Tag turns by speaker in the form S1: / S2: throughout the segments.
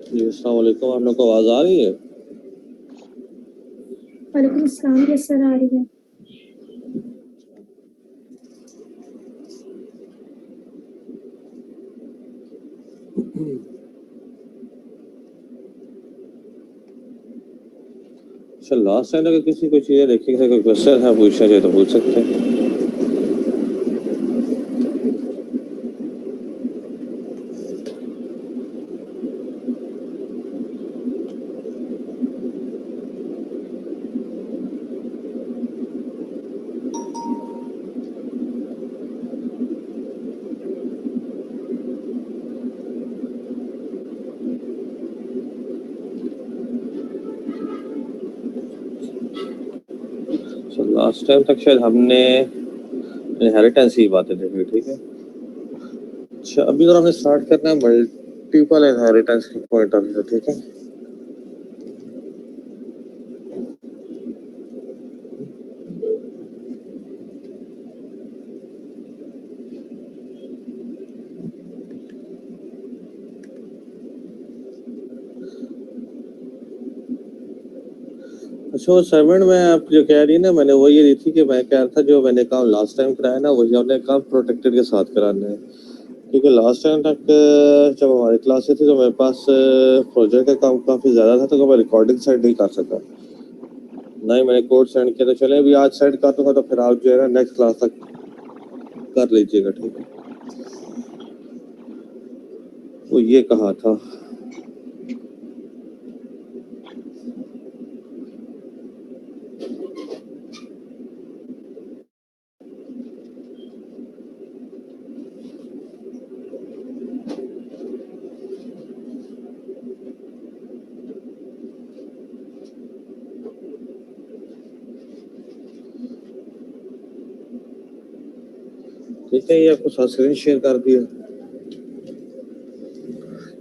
S1: जी अस्सलाम वालेकुम, आप लोग को आवाज़ आ रही है?
S2: वालेकुम अस्सलाम। यस सर, आ रही है।
S1: अच्छा, लास्ट टाइम अगर किसी कोई चीज़ें देखी कोई क्वेश्चन है पूछना चाहिए तो पूछ सकते हैं। अच्छा, लास्ट टाइम तक शायद हमने इनहेरिटेंस की बातें देखी, ठीक है। अच्छा, अभी अगर हमें स्टार्ट करना है मल्टीपल इनहेरिटेंस के पॉइंट ऑफ व्यू, ठीक है। अच्छा, वो सेवन में आप जो कह रही है ना, मैंने वो ये दी थी कि मैं कह रहा था जो मैंने काम लास्ट टाइम कराया ना वही हमने काम प्रोटेक्टेड के साथ कराना है, क्योंकि लास्ट टाइम तक जब हमारी क्लासेस थी तो मेरे पास प्रोजेक्ट का काम काफ़ी ज़्यादा था, तो मैं रिकॉर्डिंग साइड नहीं कर सका। नहीं, मैंने कोड सेंड किया, तो चले अभी आज सेंड कर दूंगा, तो फिर आप जो है ना नेक्स्ट क्लास तक कर लीजिएगा, ठीक है। वो ये कहा था। ठीक है, ये आपको साथ स्क्रीन शेयर कर दिया।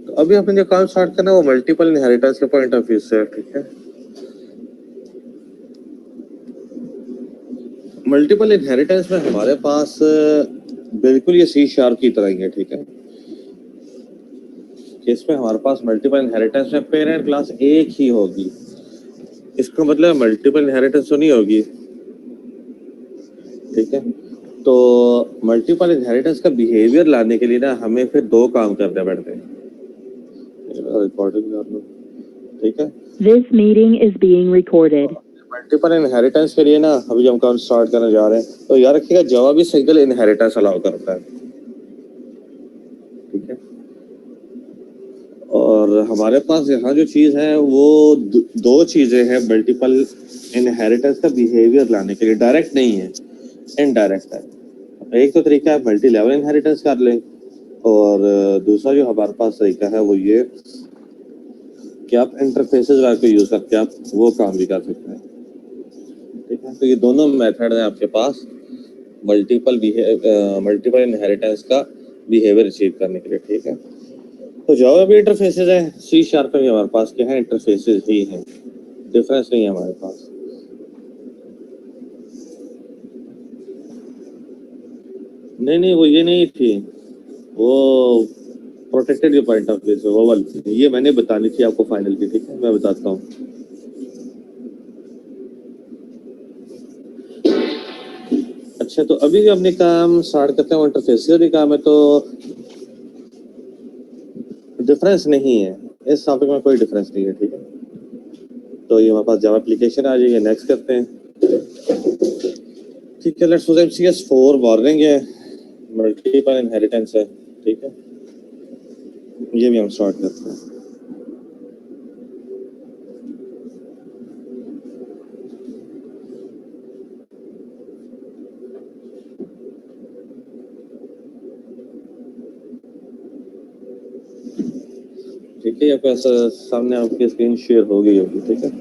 S1: तो अभी अपन जो काम स्टार्ट करना है वो मल्टीपल इनहेरिटेंस के पॉइंट ऑफ व्यू से है, ठीक है। मल्टीपल इनहेरिटेंस में हमारे पास बिल्कुल ये सी शार्प की तरह ही है, ठीक है। इसमें हमारे पास मल्टीपल इनहेरिटेंस में पेरेंट क्लास एक ही होगी, इसका मतलब मल्टीपल इनहेरिटेंस तो नहीं होगी, ठीक है। तो मल्टीपल इनहेरिटेंस का बिहेवियर लाने के लिए ना हमें फिर दो काम करने पड़ते हैं। रिकॉर्डिंग कर लो, ठीक है।
S3: This meeting is being recorded.
S1: Multiple inheritance के लिए ना अभी हम काम स्टार्ट करने जा रहे हैं, तो याद रखिएगा जावा भी सिंगल इनहेरिटेंस अलाउ करता है, ठीक है। और हमारे पास यहाँ जो चीज़ है वो दो चीज़ें हैं मल्टीपल इनहेरिटेंस का बिहेवियर लाने के लिए, डायरेक्ट नहीं है, इनडायरेक्ट है। एक तो तरीका है मल्टी लेवल इनहेरिटेंस कर लें, और दूसरा जो हमारे पास तरीका है वो ये कि आप इंटरफेसेस को यूज करके आप वो काम भी कर सकते हैं, ठीक है। तो ये दोनों मेथड हैं आपके पास मल्टीपल इनहेरिटेंस का बिहेवियर अचीव करने के लिए, ठीक है। तो जावा भी इंटरफेसेस है, सी शार्प में भी हमारे पास क्या है, इंटरफेसेस ही हैं, डिफरेंस नहीं है हमारे पास। नहीं, वो ये नहीं थी, वो प्रोटेक्टेड के पॉइंट ऑफ व्यू से वो वाली, ये मैंने बतानी थी आपको फाइनल की, ठीक है। मैं बताता हूँ। अच्छा, तो अभी हमने काम स्टार्ट करते हैं इंटरफेस का काम है, तो डिफरेंस नहीं है इस टॉपिक में, कोई डिफरेंस नहीं है, ठीक है। तो ये हमारे पास जावा एप्लीकेशन आ जाएगी, नेक्स्ट करते हैं, ठीक है। लेट्स सपोज CS4 वार्निंग है, मल्टीपल इनहेरिटेंस है, ठीक है। ये भी हम स्टार्ट करते हैं। ठीक है, आपको ऐसा सामने आपकी स्क्रीन शेयर हो गई होगी, ठीक है।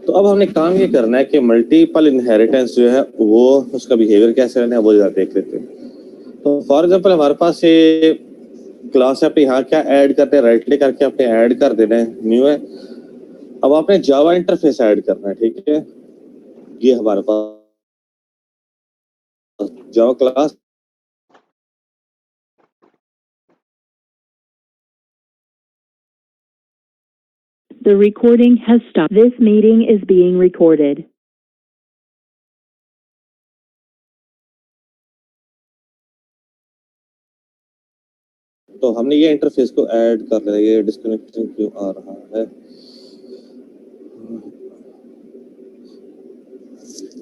S1: तो अब हमने काम ये करना है कि मल्टीपल इनहेरिटेंस जो है वो उसका बिहेवियर कैसे रहना है वो ज़्यादा देख लेते हैं। तो फॉर एग्जांपल हमारे पास ये क्लास है, आप यहाँ क्या ऐड करते हैं, राइट क्लिक करके आपने ऐड कर देना है, न्यू है। अब आपने जावा इंटरफेस ऐड करना है, ठीक है। ये हमारे पास Java class
S3: The recording has stopped. This meeting is being recorded.
S1: तो हमने ये इंटरफेस को ऐड कर लिया, ये डिस्कनेक्शन क्यों आ रहा है?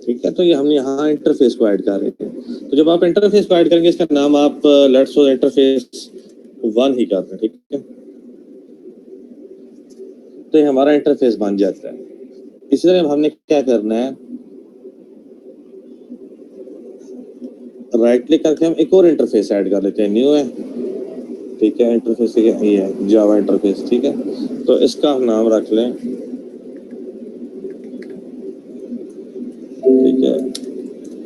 S1: ठीक है, तो ये हमने यहाँ इंटरफेस को ऐड कर रहे हैं। तो जब आप इंटरफेस को ऐड करेंगे, इसका नाम आप लेट्स सपोज इंटरफेस 1 ही कर रहे हैं, ठीक है? तो ये हमारा इंटरफेस बन जाता है। इसी तरह हमने क्या करना है, राइट क्लिक करके हम एक और इंटरफेस ऐड कर लेते हैं, न्यू है, ठीक है? इंटरफेस ये है जावा इंटरफेस, ठीक है? तो इसका हम नाम रख लें, ठीक है,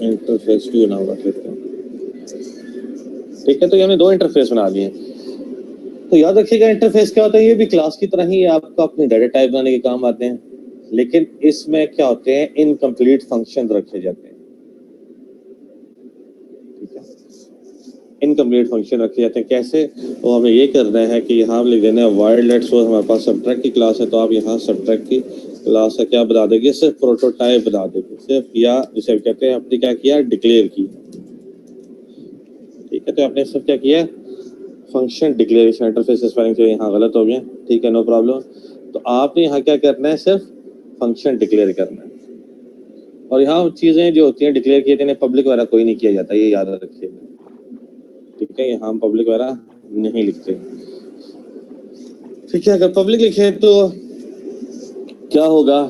S1: इंटरफेस 2 नाम रख लेते हैं, ठीक है? तो ये हमने 2 इंटरफेस बना लिए। तो याद रखिएगा इंटरफेस क्या होता है, ये भी क्लास की तरह ही आपको अपने डाटा टाइप बनाने के काम आते हैं, लेकिन इसमें क्या होते हैं, इनकम्प्लीट फंक्शन रखे जाते हैं, ठीक है? इनकम्प्लीट फंक्शन रखे जाते हैं कैसे? तो हमें ये करना है कि यहाँ लिख देना है वाइड लेट्स सपोज हमारे पास सब्ट्रैक्ट की क्लास है, तो आप यहाँ सब्ट्रैक्ट की क्लास का क्या बता देंगे, सिर्फ प्रोटोटाइप बता देंगे, सिर्फ, या जिसे कहते हैं आपने क्या किया, डिक्लेयर की, ठीक है? तो आपने सिर्फ क्या किया, फंक्शन डिक्लेरेशन, इंटरफेस स्पेलिंग जो यहाँ गलत हो गया, ठीक है, नो प्रॉब्लम। तो आपने यहाँ क्या करना है, सिर्फ फंक्शन डिक्लेयर करना है। और यहाँ चीज़ें जो होती हैं डिक्लेयर किए थे, पब्लिक वगैरह कोई नहीं किया जाता, ये याद रखिएगा, ठीक है? यहाँ हम पब्लिक वगैरह नहीं लिखते, ठीक है? अगर पब्लिक लिखे तो क्या होगा,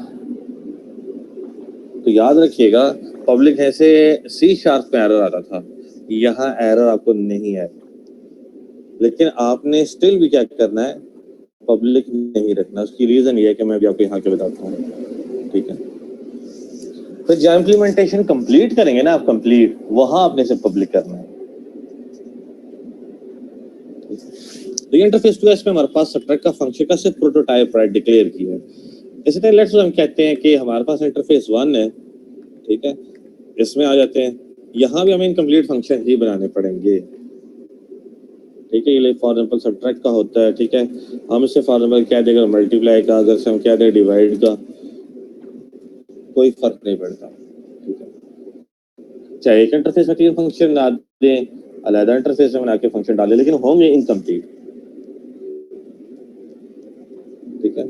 S1: तो याद रखिएगा पब्लिक ऐसे C# पे एरर आता था, यहाँ एरर आपको नहीं है, लेकिन आपने स्टिल भी क्या करना है, पब्लिक नहीं रखना। उसकी रीजन ये है कि मैं भी आपको यहाँ के बताता हूँ, ठीक है? तो जब इम्प्लीमेंटेशन कंप्लीट करेंगे ना आप, कंप्लीट, वहां आपने से पब्लिक करना है। तो ये इंटरफेस 2 में हमारे पास सब्ट्रैक्ट का फंक्शन का सिर्फ प्रोटोटाइप राइट डिक्लेयर किया है। इसी तरह लेट्स हम कहते हैं कि हमारे पास इंटरफेस 1 है, ठीक है? इसमें आ जाते हैं, यहाँ भी हमें इनकम्प्लीट फंक्शन ही बनाने पड़ेंगे, ठीक है? ये फॉर एग्जाम्पल सब्ट्रैक्ट का होता है, ठीक है? हम इसे फॉर एग्जाम्पल क्या देगा, मल्टीप्लाई का, अगर से हम क्या दें डिवाइड का, कोई फर्क नहीं पड़ता, ठीक है? चाहे एक इंटरफेस में तीन फंक्शन ना दें, अलग इंटरफेस में बना के फंक्शन डालें, लेकिन होंगे इनकम्प्लीट, ठीक है?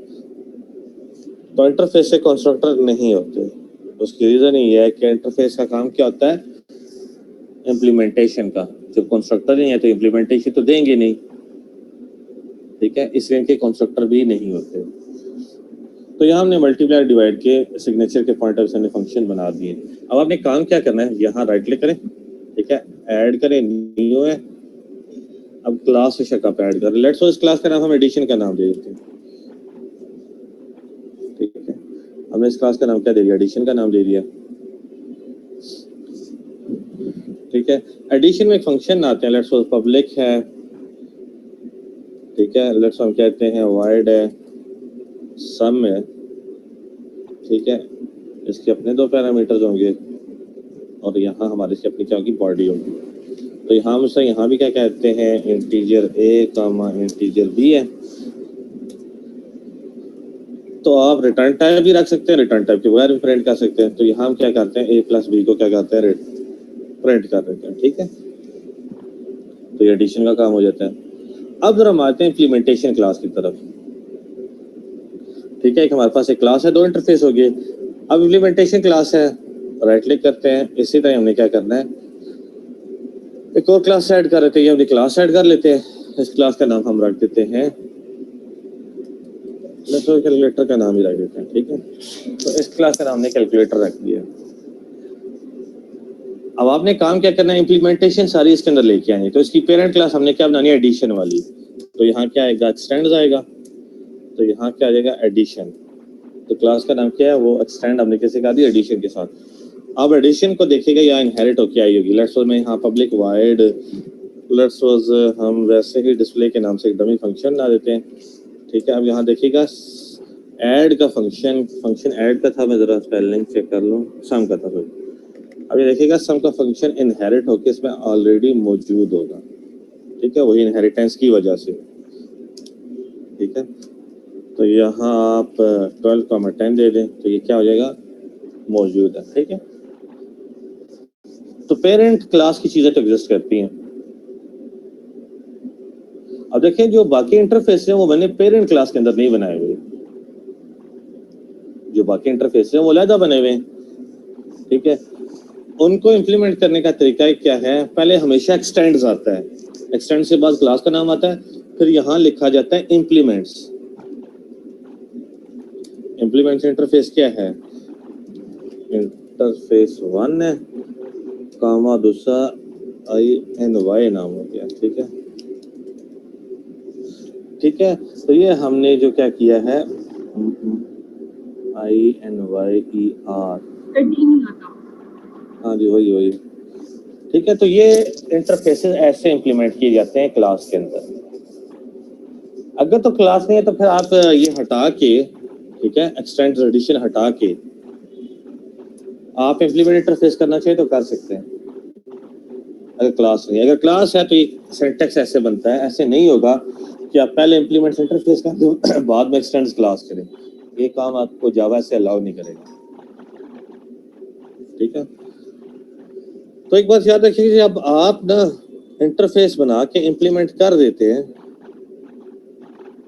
S1: तो इंटरफेस से कंस्ट्रक्टर नहीं होते। उसकी रीजन ये है कि इंटरफेस का काम क्या होता है, इम्प्लीमेंटेशन का। जब कंस्ट्रक्टर नहीं है तो इम्प्लीमेंटेशन तो देंगे नहीं, ठीक है? इसलिए इनके कंस्ट्रक्टर भी नहीं होते। तो यहाँ हमने मल्टीप्लाई डिवाइड के सिग्नेचर के पॉइंट ऑफ से फंक्शन बना दिए। अब आपने काम क्या करना है, यहाँ राइट क्लिक करें, ठीक है? ऐड करें, न्यू है, अब क्लास से शक ऐड करें। लेट्स सपोज इस क्लास का नाम हम एडिशन का नाम दे देते हैं, ठीक है? हमने इस क्लास का नाम क्या दे दिया, एडिशन का नाम दे दिया, ठीक है? एडिशन में एक फंक्शन आते हैं, लेट्स सपोज पब्लिक है, ठीक है? लेट्स हम कहते हैं वाइड है, सम है, ठीक है? इसके अपने 2 पैरामीटर्स होंगे और यहाँ हमारे इसकी अपनी क्या होगी, बॉडी होगी। तो यहाँ हम यहाँ भी क्या कहते हैं, integer a comma integer b है। तो आप रिटर्न टाइप भी रख सकते हैं, रिटर्न टाइप के बगैर भी प्रिंट कर सकते हैं। तो यहाँ हम क्या करते हैं, a प्लस b को क्या करते हैं, प्रिंट कर देते हैं, ठीक है? तो ये एडिशन का काम हो जाता है। अब जरा हम आते हैं इम्प्लीमेंटेशन क्लास की तरफ, ठीक है? एक हमारे पास एक क्लास है, 2 इंटरफेस हो गए। अब इम्प्लीमेंटेशन क्लास है, राइट क्लिक करते हैं, इसी तरह हमने क्या करना है, एक और क्लास ऐड कर लेते हैं, हमने क्लास ऐड कर लेते हैं। इस क्लास का नाम हम रख देते हैं, कैलकुलेटर का नाम ही रख देते हैं, ठीक है? तो इस क्लास का नाम हमने कैलकुलेटर रख दिया। अब आपने काम क्या करना है, इम्प्लीमेंटेशन सारी इसके अंदर लेके आएंगे। तो इसकी पेरेंट क्लास हमने क्या बनानी है, एडिशन वाली। तो यहाँ क्या आएगा, एक्सटेंड आएगा, तो यहाँ क्या आ जाएगा, एडिशन। तो क्लास का नाम क्या है, वो एक्सटेंड हमने कैसे कहा दिया, एडिशन के साथ। अब एडिशन को देखेगा यहाँ इनहेरिट होके आई होगी। लेट्स सपोज मैं यहाँ पब्लिक वाइड, लेट्स सपोज हम वैसे ही डिस्प्ले के नाम से एक डमी फंक्शन ला देते हैं, ठीक है? अब यहाँ देखिएगा ऐड का फंक्शन ऐड का था, मैं जरा स्पेलिंग चेक कर लूँ, सम का था कोई। अब ये देखिएगा सम का फंक्शन इनहेरिट होके इसमें ऑलरेडी मौजूद होगा, ठीक है? वही इनहेरिटेंस की वजह से, ठीक है? तो यहाँ आप 12,10 दे दें तो ये क्या हो जाएगा, मौजूद है। ठीक है, तो पेरेंट क्लास की चीजें तो एग्जिस्ट करती हैं। अब देखिए जो बाकी इंटरफेस हैं वो मैंने पेरेंट क्लास के अंदर नहीं बनाए हुए, जो बाकी इंटरफेस हैं वो अलग बने हुए हैं। ठीक है, उनको इम्प्लीमेंट करने का तरीका क्या है, पहले हमेशा एक्सटेंड्स आता है, एक्सटेंड से बाद क्लास का नाम आता है, फिर यहाँ लिखा जाता है इम्प्लीमेंट्स। इम्प्लीमेंट्स इंटरफेस क्या है, इंटरफेस 1 है, कामा दूसरा INY नाम हो गया। ठीक है, ठीक है, तो ये हमने जो क्या किया है INYER, हाँ जी वही वही। ठीक है, तो ये इंटरफेसेस ऐसे इंप्लीमेंट किए जाते हैं क्लास के अंदर। अगर तो क्लास नहीं है तो फिर आप ये हटा के, ठीक है, एक्सटेंड एडिशन हटा के आप इंप्लीमेंट इंटरफेस करना चाहिए तो कर सकते हैं। अगर क्लास नहीं है, अगर क्लास है तो ये सिंटैक्स ऐसे बनता है, ऐसे नहीं होगा कि आप पहले इंप्लीमेंट इंटरफेस कर दो बाद में एक्सटेंड क्लास करें, ये काम आपको जावा से अलाउ नहीं करेगा। ठीक है, तो एक बात याद रखिए, जब आप ना इंटरफेस बना के इम्प्लीमेंट कर देते हैं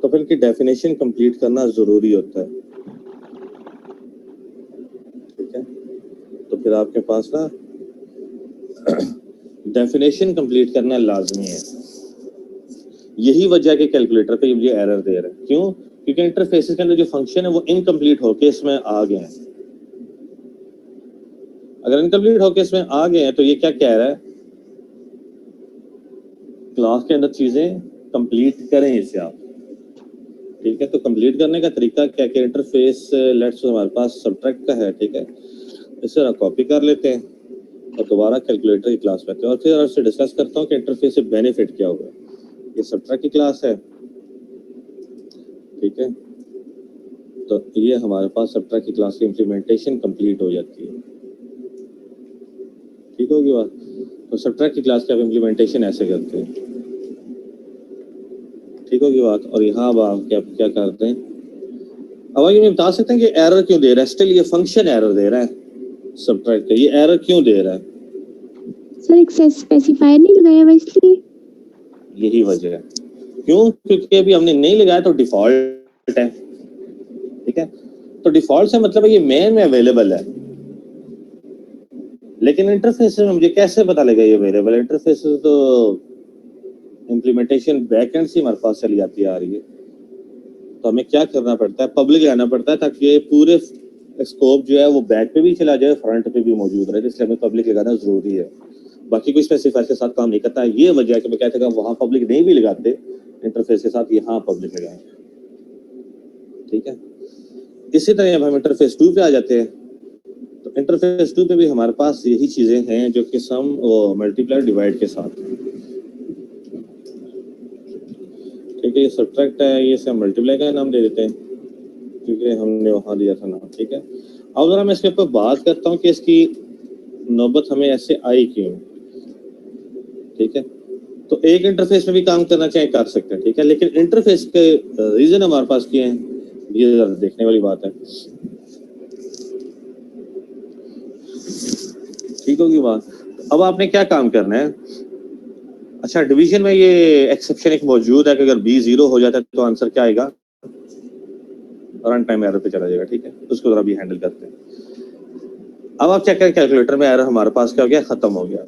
S1: तो फिर इनकी डेफिनेशन कंप्लीट करना जरूरी होता है। ठीक है, तो फिर आपके पास ना डेफिनेशन कंप्लीट करना लाजमी है। यही वजह है कि कैलकुलेटर पे ये एरर दे रहा है। क्यों? क्योंकि इंटरफेसेस के अंदर जो फंक्शन है वो इनकम्प्लीट होके इसमें आ गए हैं। अगर इनकम्प्लीट होके इसमें आ गए हैं तो ये क्या कह रहा है, क्लास के अंदर चीजें कंप्लीट करें इसे आप। ठीक है, तो कंप्लीट करने का तरीका क्या, कि इंटरफेस लेट्स हमारे पास सब्ट्रैक्ट का है। ठीक है, इसे कॉपी कर लेते हैं और दोबारा कैलकुलेटर की क्लास में आते हैं और फिर आपसे डिस्कस करता हूँ कि इंटरफेस से बेनिफिट क्या होगा। ये सब्ट्रैक्ट की क्लास है। ठीक है, तो ये हमारे पास सब्ट्रैक्ट की क्लास की इम्प्लीमेंटेशन कंप्लीट हो जाती है। ठीक होगी बात। तो सब्ट्रैक्ट की क्लास की आप इम्प्लीमेंटेशन ऐसे करते हैं। ठीक होगी बात। और यहाँ अब आप क्या करते हैं, अब ये बता सकते हैं कि एरर क्यों दे रहा है, स्टिल ये फंक्शन एरर दे रहा है सब्ट्रैक्ट का, ये एरर क्यों दे रहा है?
S2: सर एक स्पेसिफायर नहीं लगाया हुआ इसलिए।
S1: यही वजह है। क्यों? क्योंकि अभी हमने नहीं लगाया तो डिफॉल्ट है। ठीक है, तो डिफॉल्ट से मतलब है ये मेन में अवेलेबल है, लेकिन इंटरफेस में मुझे कैसे पता लगा ये अवेलेबल है? इंटरफेस तो इम्प्लीमेंटेशन बैकएंड से हमारे पास चली जाती आ रही है, तो हमें क्या करना पड़ता है, पब्लिक लाना पड़ता है ताकि ये पूरे स्कोप जो है वो बैक पे भी चला जाए, फ्रंट पे भी मौजूद रहे, इसलिए हमें पब्लिक लगाना जरूरी है। बाकी कोई स्पेसिफायर के साथ काम नहीं करता है। ये वजह है कि मैं कहता हूँ वहां पब्लिक नहीं भी लगाते इंटरफेस के साथ, यहाँ पब्लिक लगाएं। ठीक है, इसी तरह अब हम इंटरफेस 2 पे आ जाते हैं। तो इंटरफेस 2 पे भी हमारे पास यही चीजें हैं जो कि सम मल्टीप्लाई डिवाइड के साथ। ठीक है, ये सब्ट्रैक्ट है, ये हम मल्टीप्लाई का नाम दे देते हैं क्योंकि हमने वहां दिया था नाम। ठीक है, अब अगर मैं इसके ऊपर बात करता हूँ कि इसकी नौबत हमें ऐसे आई क्यों। ठीक है, तो एक इंटरफेस में भी काम करना चाहे कर सकते हैं। ठीक है, लेकिन इंटरफेस के रीजन हमारे पास क्या है, ये देखने वाली बात है। ठीक होगी बात। अब आपने क्या काम करना है, अच्छा डिवीजन में ये एक्सेप्शन एक मौजूद है कि अगर b 0 हो जाता है तो आंसर क्या आएगा, रन टाइम एरर पे चला जाएगा। ठीक है, उसको जरा भी हैंडल करते हैं। अब आप चेक करें कैलकुलेटर में एरर हमारे पास क्या हो गया, खत्म हो गया।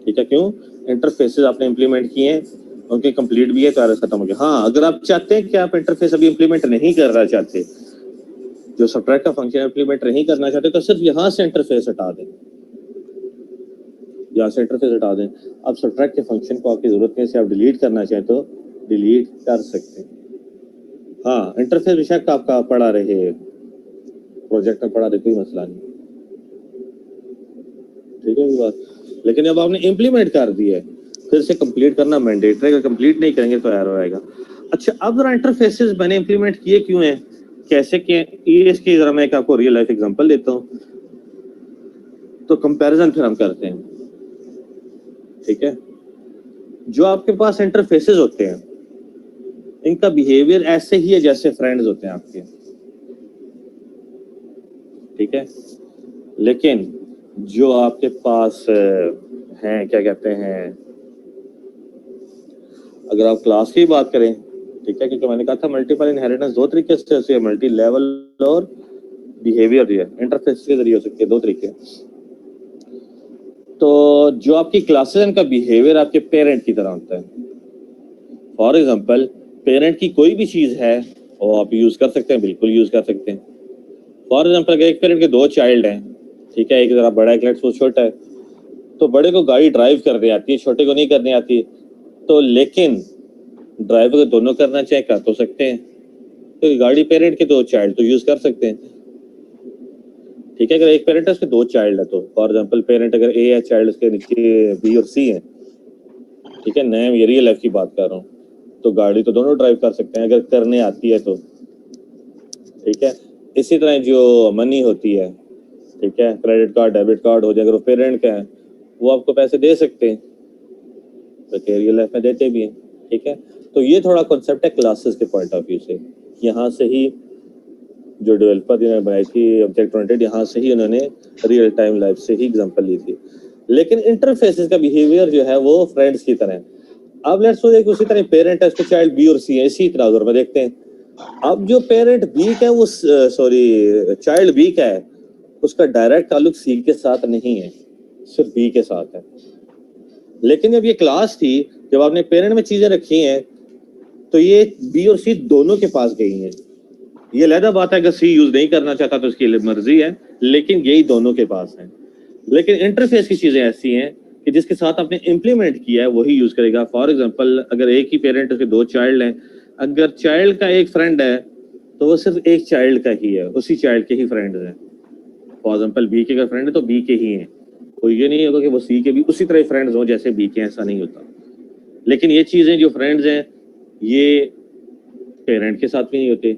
S1: ठीक है, क्यों? इंटरफेसेस आपने इंप्लीमेंट किए हैं, उनके कंप्लीट भी है तो एरर खत्म हो गया। हाँ, अगर आप चाहते हैं कि आप इंटरफेस अभी इंप्लीमेंट नहीं करना चाहते, जो सब्ट्रैक्ट का फंक्शन इंप्लीमेंट नहीं करना चाहते, तो सिर्फ यहाँ से इंटरफेस हटा दें, यहाँ से इंटरफेस हटा दें। अब सब्ट्रैक्ट के फंक्शन को आपकी जरूरत नहीं, से आप डिलीट करना चाहें तो डिलीट कर सकते हैं। हाँ, इंटरफेस बेशक आपका पड़ा रहे, प्रोजेक्ट में पड़ा रहे, कोई मसला नहीं। ठीक है बात, लेकिन अब आपने इम्प्लीमेंट कर दिया है, फिर से कंप्लीट करना मैंडेटरी है। अगर कंप्लीट नहीं करेंगे तो एरर आएगा। अच्छा, अब जरा इंटरफेसेस मैंने इम्प्लीमेंट किए क्यों हैं, कैसे किए, ये इसकी जरा मैं एक आपको रियल लाइफ एग्जांपल देता हूँ, तो कंपैरिजन फिर हम करते हैं। ठीक है, जो आपके पास इंटरफेसेस होते हैं इनका बिहेवियर ऐसे ही है जैसे फ्रेंड्स होते हैं आपके, ठीक है। लेकिन जो आपके पास हैं, क्या कहते हैं, अगर आप क्लास की बात करें, ठीक है, क्योंकि मैंने कहा था मल्टीपल इनहेरिटेंस दो तरीके से होती है, मल्टी लेवल और बिहेवियर जो है इंटरफेस के जरिए हो सकती है, दो तरीके। तो जो आपकी क्लासेस इनका बिहेवियर आपके पेरेंट की तरह होता है। फॉर एग्जांपल पेरेंट की कोई भी चीज है वो आप यूज कर सकते हैं, बिल्कुल यूज कर सकते हैं। फॉर एग्जांपल अगर एक पेरेंट के दो चाइल्ड हैं, ठीक है, एक जरा बड़ा है, एक छोटा है, तो बड़े को गाड़ी ड्राइव करनी आती है, छोटे को नहीं करनी आती, तो लेकिन ड्राइव अगर दोनों करना चाहे कर तो सकते हैं, तो गाड़ी पेरेंट के दो चाइल्ड तो यूज कर सकते हैं, ठीक है। अगर एक पेरेंट है उसके दो चाइल्ड है, तो फॉर एग्जांपल पेरेंट अगर ए है, चाइल्ड उसके नीचे बी और सी है, ठीक है, नए ये रियल लाइफ की बात कर रहा हूँ, तो गाड़ी तो दोनों ड्राइव कर सकते हैं अगर करने आती है तो, ठीक है। इसी तरह जो मनी होती है, ठीक है, क्रेडिट कार्ड डेबिट कार्ड हो जाए, अगर वो पेरेंट का है वो आपको पैसे दे सकते हैं, तो रियल लाइफ में देते भी हैं, ठीक है। तो ये थोड़ा कॉन्सेप्ट है क्लासेस के पॉइंट ऑफ व्यू से, यहाँ से ही जो डेवलपर जिन्होंने बनाई थी ऑब्जेक्ट ओरिएंटेड, यहाँ से ही उन्होंने रियल टाइम लाइफ से ही एग्जांपल ली थी। लेकिन इंटरफेसेस का बिहेवियर जो है वो फ्रेंड्स की तरह है। अब लेट्स सपोज उसी तरह पेरेंट है, उसके चाइल्ड बी और सी है, इसी तरह अगर देखते हैं, अब जो पेरेंट बी का है वो चाइल्ड बी का है, उसका डायरेक्ट ताल्लुक सी के साथ नहीं है, सिर्फ बी के साथ है। लेकिन जब ये क्लास थी, जब आपने पेरेंट में चीजें रखी हैं, तो ये बी और सी दोनों के पास गई हैं। ये अलग बात है अगर सी यूज नहीं करना चाहता तो उसकी मर्जी है, लेकिन यही दोनों के पास है। लेकिन इंटरफेस की चीजें ऐसी हैं कि जिसके साथ आपने इम्प्लीमेंट किया है वही यूज करेगा। फॉर एग्जांपल अगर एक ही पेरेंट उसके दो चाइल्ड हैं, अगर चाइल्ड का एक फ्रेंड है तो वो सिर्फ एक चाइल्ड का ही है, उसी चाइल्ड के ही फ्रेंड्स हैं। फॉर एग्जांपल बी के का फ्रेंड है तो बी के ही हैं, तो ये नहीं होगा कि वो सी के भी उसी तरह फ्रेंड्स हो जैसे बी के, ऐसा नहीं होता। लेकिन ये चीजें जो फ्रेंड्स हैं ये पेरेंट के साथ भी नहीं होते,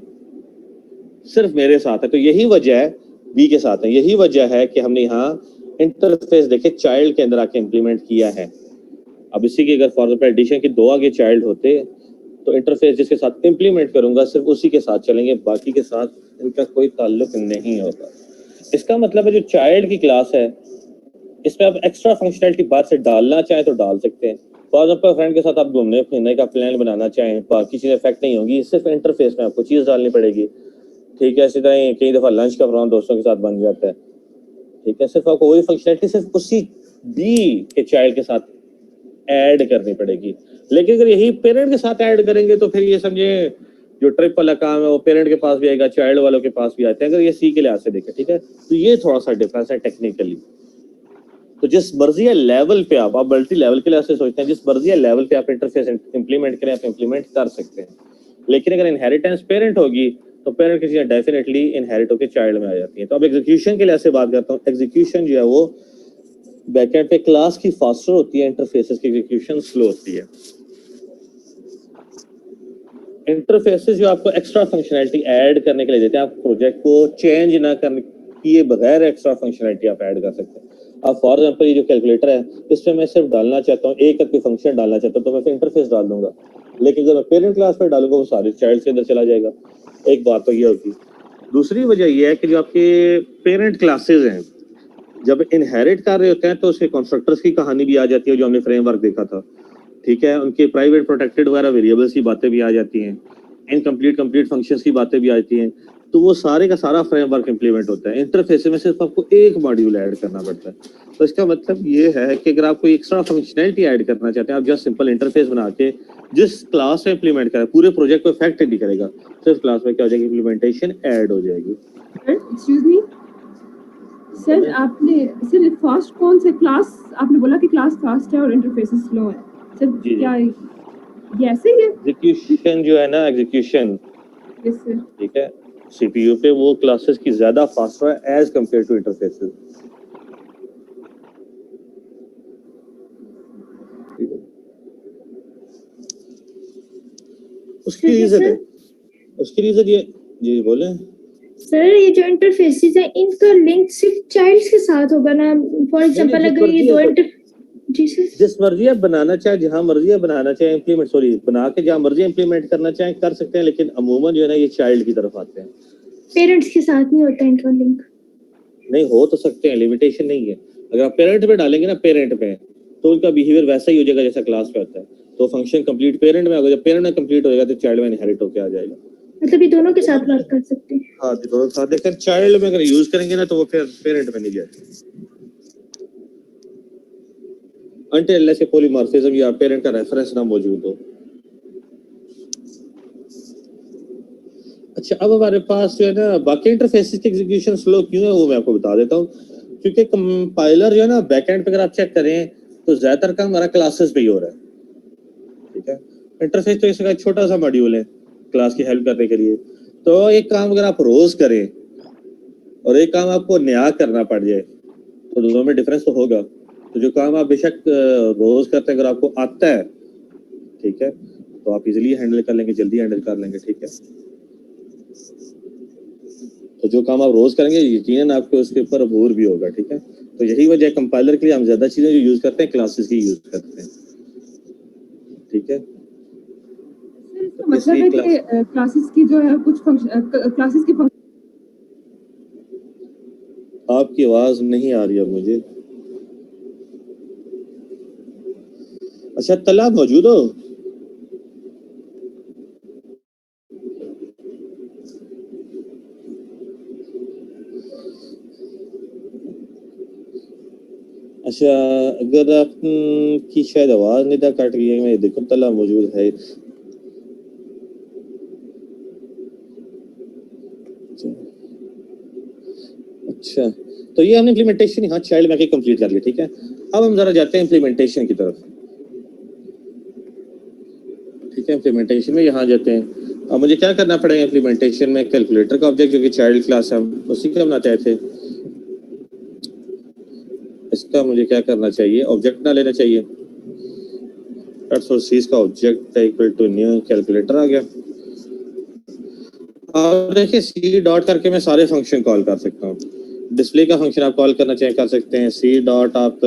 S1: सिर्फ मेरे साथ है। तो यही वजह है बी के साथ है, यही वजह है कि हमने यहाँ इंटरफेस देखे चाइल्ड के अंदर आके इम्प्लीमेंट किया है। अब इसी की अगर फॉर एग्जांपल एडिशन के दो आगे चाइल्ड होते तो इंटरफेस जिसके साथ इम्प्लीमेंट करूंगा सिर्फ उसी के साथ चलेंगे, बाकी के साथ इनका कोई ताल्लुक नहीं होगा। इसका मतलब है जो चाइल्ड की क्लास है इसमें आप एक्स्ट्रा फंक्शनैलिटी बाहर से डालना चाहें तो डाल सकते हैं। फॉर एग्जांपल फ्रेंड के साथ आप घूमने फिरने का प्लान बनाना चाहें, बाकी चीजें इफेक्ट नहीं होगी, सिर्फ इंटरफेस में आपको चीज डालनी पड़ेगी, ठीक है। इसी तरह कई दफा लंच का प्रोग्राम दोस्तों के साथ बन जाता है, ठीक है, सिर्फ आपको वही फंक्शनैलिटी सिर्फ उसी बी के चाइल्ड के साथ ऐड करनी पड़ेगी। लेकिन अगर यही पेरेंट के साथ ऐड करेंगे तो फिर ये समझे जो ट्रिप वाला काम है वो पेरेंट के पास भी आएगा, चाइल्ड वालों के पास भी आते हैं, अगर ये सी के लिहाज से देखें, ठीक है। तो ये थोड़ा सा डिफरेंस है टेक्निकली। तो जिस मर्जी लेवल पे आप मल्टी लेवल के लिहाज से सोचते हैं, जिस मर्जी लेवल पे आप इंटरफेस इंप्लीमेंट करें, आप इंप्लीमेंट कर सकते हैं। लेकिन अगर इनहेरिटेंस पेरेंट होगी तो पेरेंट की चीजें डेफिनेटली इनहेरिट होकर चाइल्ड में आ जाती है। तो अब एग्जीक्यूशन के लिहाज से बात करता हूँ, एग्जीक्यूशन जो है वो बैकएंड पे क्लास की फास्टर होती है, इंटरफेसेस की एग्जीक्यूशन स्लो होती है। इंटरफेसेस जो आपको एक्स्ट्रा फंक्शनैलिटी ऐड करने के लिए देते हैं, आप प्रोजेक्ट को चेंज ना करने किए बगैर एक्स्ट्रा फंक्शनैलिटी आप ऐड कर सकते हैं। अब फॉर एग्जांपल ये जो कैलकुलेटर है इसमें मैं सिर्फ डालना चाहता हूँ एक कोई फंक्शन डालना चाहता हूँ तो मैं फिर इंटरफेस डाल दूंगा, लेकिन अगर मैं पेरेंट क्लास पर डालूंगा वो सारे चाइल्ड से अंदर चला जाएगा। एक बात तो ये होगी। दूसरी वजह ये है कि जो आपके पेरेंट क्लासेस हैं जब इनहेरिट कर रहे होते हैं तो उसके कंस्ट्रक्टर्स की कहानी भी आ जाती है जो हमने फ्रेमवर्क देखा था, ठीक है। उनके प्राइवेट प्रोटेक्टेड वगैरह वेरिएबल्स की बातें भी आ जाती हैं, इनकम्प्लीट कंप्लीट फंक्शंस की बातें भी आती हैं। तो वो सारे का सारा फ्रेमवर्क इंप्लीमेंट होता है। इंटरफेस में सिर्फ आपको एक मॉड्यूल ऐड करना पड़ता है। तो इसका मतलब ये है कि अगर आप कोई एक्स्ट्रा फंक्शनैलिटी ऐड करना चाहते हैं, आप जस्ट सिंपल इंटरफेस बना के जिस क्लास में इंप्लीमेंट करें, पूरे प्रोजेक्ट को इफेक्ट नहीं करेगा, सिर्फ क्लास में क्या हो जाएगी, इंप्लीमेंटेशन ऐड हो जाएगी।
S4: एक्सक्यूज मी सर, आपने सर फास्ट कौन से क्लास, आपने बोला कि क्लास फास्ट है और इंटरफेसेस स्लो है सर, क्या ये ऐसे ही है?
S1: एग्जीक्यूशन जो है ना, एग्जीक्यूशन,
S4: यस सर,
S1: ठीक है, सीपीयू पे वो क्लासेस की ज्यादा फास्टर है एज कंपेयर टू इंटरफेसेस। उसकी रीजन है, उसकी रीजन ये जी बोले
S2: सर ये जो इंटरफेसेस है इनका लिंक सिर्फ चाइल्ड्स के साथ होगा ना? फॉर एग्जांपल अगर ये दो
S5: जी सर।
S1: जिस मर्जी आप बनाना चाहे, जहां मर्जी आप बनाना चाहे इम्प्लीमेंट, सॉरी बना के जहां मर्जी इम्प्लीमेंट करना चाहे कर सकते हैं, लेकिन अमूमन जो है ना ये चाइल्ड की तरफ आते हैं।
S5: पेरेंट्स के साथ नहीं होता इनका लिंक?
S1: नहीं हो तो सकते हैं, लिमिटेशन नहीं है। अगर आप पेरेंट पे डालेंगे ना, पेरेंट पे, तो उनका बिहेवियर वैसा ही हो जाएगा जैसा क्लास पे होता है। तो फंक्शन कंप्लीट पेरेंट में होगा, जब पेरेंट में कंप्लीट हो जाएगा तो चाइल्ड में इनहेरिट होकर आ जाएगा।
S5: मतलब ये दोनों के साथ वर्क कर सकते हैं?
S1: हाँ जी, दोनों साथ देखकर चाइल्ड में अगर यूज करेंगे ना तो वो फिर पेरेंट में नहीं जाएगा अनटिल अनलेस के पॉलीमॉर्फिज्म या पेरेंट का रेफरेंस ना मौजूद हो। अच्छा, अब हमारे पास जो है ना बाकी इंटरफेसेस की एग्जीक्यूशन स्लो क्यों है वो मैं आपको बता देता हूँ। क्योंकि कंपाइलर जो है ना बैकएंड पे अगर आप चेक करें तो ज्यादातर काम हमारा क्लासेस पे ही हो रहा है, ठीक है। इंटरफेस तो इसका एक छोटा सा मॉड्यूल है क्लास की हेल्प करने के लिए। तो एक काम अगर आप रोज करें और एक काम आपको नया करना पड़ जाए तो दोनों में डिफरेंस तो होगा। तो जो काम आप बेशक रोज करते हैं अगर आपको आता है, ठीक है, तो आप इजीली हैंडल कर लेंगे, जल्दी हैंडल कर लेंगे, ठीक है। तो जो काम आप रोज करेंगे यकीनन आपको उसके ऊपर अबूर भी होगा, ठीक है। तो यही वजह है कंपाइलर के लिए हम ज्यादा चीजें जो यूज करते हैं क्लासेस की यूज करते हैं, ठीक है।
S4: सर इसका मतलब है कि क्लासेस की जो है कुछ फंक्शन क्लासेस के फंक्शन।
S1: आपकी आवाज नहीं आ रही है मुझे। अच्छा, तला मौजूद हो? अच्छा, अगर आप की शायद आवाज नहीं था कट गई है, मैं देखो तला मौजूद है। अच्छा, तो ये हमने इम्प्लीमेंटेशन यहाँ चाइल्ड में कंप्लीट कर लिया, ठीक है। अब हम जरा जाते हैं इम्प्लीमेंटेशन की तरफ, ठीक है। इम्प्लीमेंटेशन में यहाँ जाते हैं। अब मुझे क्या करना पड़ेगा इम्प्लीमेंटेशन में? कैलकुलेटर का ऑब्जेक्ट जो कि चाइल्ड क्लास है हम उसी का बनाते आए थे, इसका मुझे क्या करना चाहिए? ऑब्जेक्ट ना लेना चाहिए। का object equal to new calculator आ गया। अब देखिए सी डॉट करके मैं सारे फंक्शन कॉल कर सकता हूँ। डिस्प्ले का फंक्शन आप कॉल करना चाहें कर सकते हैं। सी डॉट आप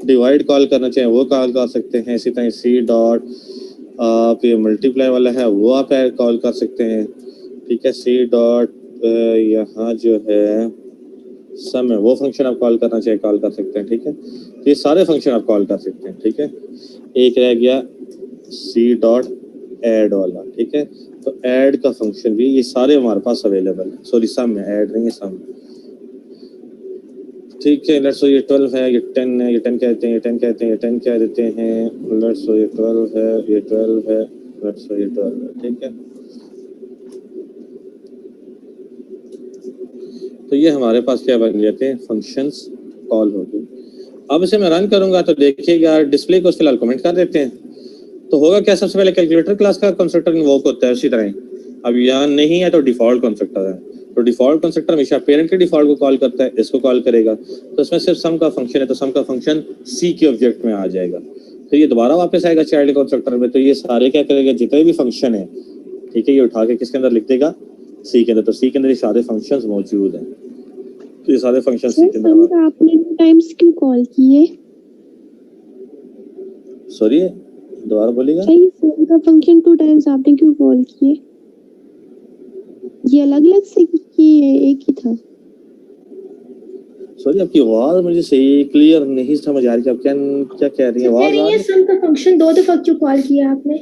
S1: डिवाइड कॉल करना चाहें वो कॉल कर सकते हैं। इसी तरह सी डॉट आप ये मल्टीप्लाई वाला है वो आप कॉल कर सकते हैं, ठीक है। सी डॉट यहाँ जो है सम है वो फंक्शन आप कॉल करना चाहे कॉल कर सकते हैं, ठीक है। तो ये सारे फंक्शन आप कॉल कर सकते हैं, ठीक है। एक रह गया सी डॉट ऐड वाला, ठीक है। तो ऐड का फंक्शन भी ये सारे हमारे पास अवेलेबल है। सॉरी सम है, ऐड नहीं है सम, ठीक है। लेट्स सो ये 12 है, ये 10 है, ये 10 कहते हैं, ये 10 कहते हैं, ये 10 कह देते हैं। लेट्स सो ये 12 है, ये 12 है, लेट्स सो ये 12 है, ठीक है। तो ये हमारे पास क्या बन जाते हैं? फंक्शंस कॉल हो गए। अब इसे मैं रन करूंगा तो देखिएगा डिस्प्ले को फिलहाल कमेंट कर देते हैं। तो होगा क्या? सबसे पहले कैलकुलेटर क्लास का कंस्ट्रक्टर इन्वोक होता है उसी तरह। अब यहाँ नहीं है तो डिफॉल्ट कंस्ट्रक्टर है। तो डिफॉल्ट कंस्ट्रक्टर हमेशा पेरेंट के डिफॉल्ट को कॉल करता है, इसको कॉल करेगा। तो इसमें सिर्फ सम का फंक्शन है तो सम का फंक्शन सी के ऑब्जेक्ट में आ जाएगा। तो ये दोबारा वापस आएगा चाइल्ड कंस्ट्रक्टर में। तो ये सारे क्या करेगा? जितने भी फंक्शन है, ठीक है, ये उठा के किसके अंदर लिख देगा? सी के अंदर। तो सी के अंदर ये सारे फंक्शंस मौजूद हैं। तो ये सारे फंक्शन सी के
S2: सम
S1: अंदर।
S2: का आपने 2 टाइम्स क्यों कॉल किए?
S1: सॉरी दोबारा बोलिएगा।
S2: सही, सम का फंक्शन 2 टाइम्स आपने क्यों कॉल किए? ये अलग अलग से किए एक ही था?
S1: सॉरी आपकी आवाज मुझे सही क्लियर नहीं समझ आ रही कि आप क्या क्या कह रही हैं। आवाज आ रही है?
S5: सम का फंक्शन 2 दफा क्यों कॉल किया आपने?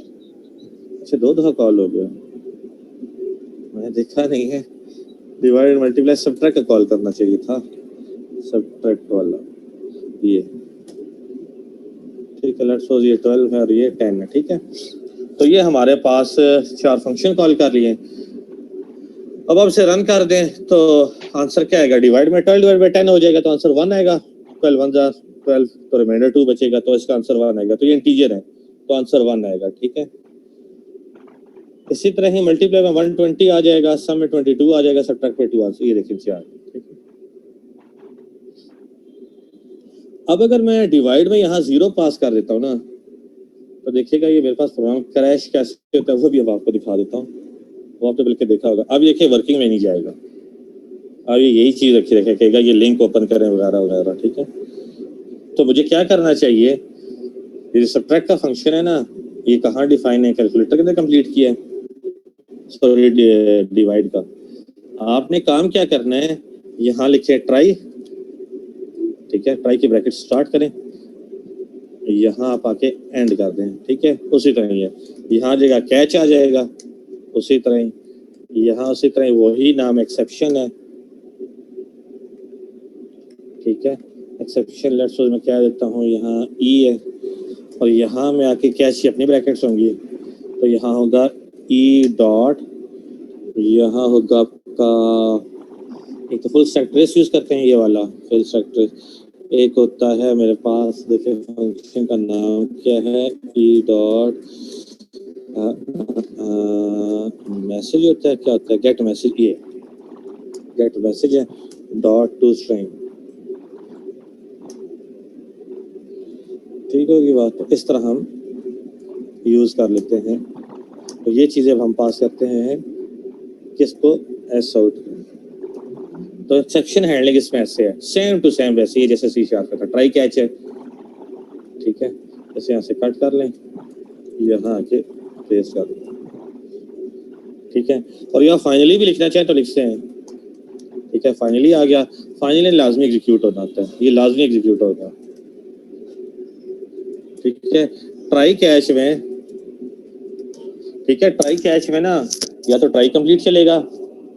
S1: अच्छा 2 दफा कॉल हो गया, मैंने देखा नहीं है। डिवाइड मल्टीप्लाई सबट्रैक्ट का कॉल करना चाहिए था, सबट्रैक्ट वाला ये, ठीक है। लेट्स सपोज ये 12 है और ये 10 है, ठीक है। तो ये हमारे पास 4 फंक्शन कॉल कर लिए। अब आप इसे रन कर दें तो आंसर क्या आएगा? डिवाइड में 12 डिवाइड बाय 10 हो जाएगा तो आंसर 1 आएगा। 12 1 जा 12 तो रिमाइंडर 2 बचेगा तो इसका आंसर 1 आएगा। तो ये इंटीजर है तो आंसर 1 आएगा, ठीक है। इसी तरह ही मल्टीप्लाई में 120 आ जाएगा, सम में 22 आ जाएगा, सब्ट्रैक्ट में 2 आ जाएगा। ये देखिए 4, ठीक है। अब अगर मैं डिवाइड में यहाँ 0 पास कर देता हूँ ना तो देखिएगा ये मेरे पास प्रोग्राम क्रैश कैसे होता है वो भी अब आपको दिखा देता हूँ। वो आपने बल्कि देखा होगा। अब देखिए वर्किंग में नहीं जाएगा। अब ये यही चीज रखी रखेगा ये लिंक ओपन करें वगैरह वगैरह, ठीक है। तो मुझे क्या करना चाहिए, ये सब्ट्रैक्ट का फंक्शन है ना, ये कहाँ डिफाइन है, कैलकुलेटर के अंदर कंप्लीट किया है, सॉरी डिवाइड का। आपने काम क्या करना है, यहाँ लिखे ट्राई, ठीक है, ट्राई की ब्रैकेट स्टार्ट करें, यहाँ आप आके एंड कर दें, ठीक है। उसी तरह ही है, यहाँ जगह कैच आ जाएगा, उसी तरह ही यहाँ उसी तरह वही नाम एक्सेप्शन है, ठीक है। एक्सेप्शन लेट्स सपोज मैं क्या देता हूँ, यहाँ ई है, और यहाँ में आके कैच की अपनी ब्रैकेट्स होंगी, तो यहाँ होगा ई डॉट, यहाँ होगा आपका एक तो फुल स्टैक ट्रेस यूज करते हैं, ये वाला फुल स्टैक ट्रेस। एक होता है मेरे पास, देखिए फंक्शन का नाम क्या है, ई डॉट मैसेज होता है, क्या होता है, गेट मैसेज, ये गेट मैसेज है, डॉट टू स्ट्रिंग, ठीक होगी बात। तो इस तरह हम यूज कर लेते हैं। तो ये चीजें हम पास करते हैं किसको, एस आउट। तो एक्सेप्शन हैंडलिंग इसमें ऐसे है, सेम टू सेम वैसे ही जैसे सी शार्प का था, ट्राई कैच है, ठीक है। जैसे यहाँ से कट कर लें, यहाँ आके पेस्ट कर लें, ठीक है। और यहाँ फाइनली भी लिखना चाहे तो लिखते हैं, ठीक है। फाइनली आ गया, फाइनली लाजमी एग्जीक्यूट होना होता है, ये लाजमी एग्जीक्यूट होगा, ठीक है। ट्राई कैच में, ठीक है, ट्राई कैच में ना या तो ट्राई कंप्लीट चलेगा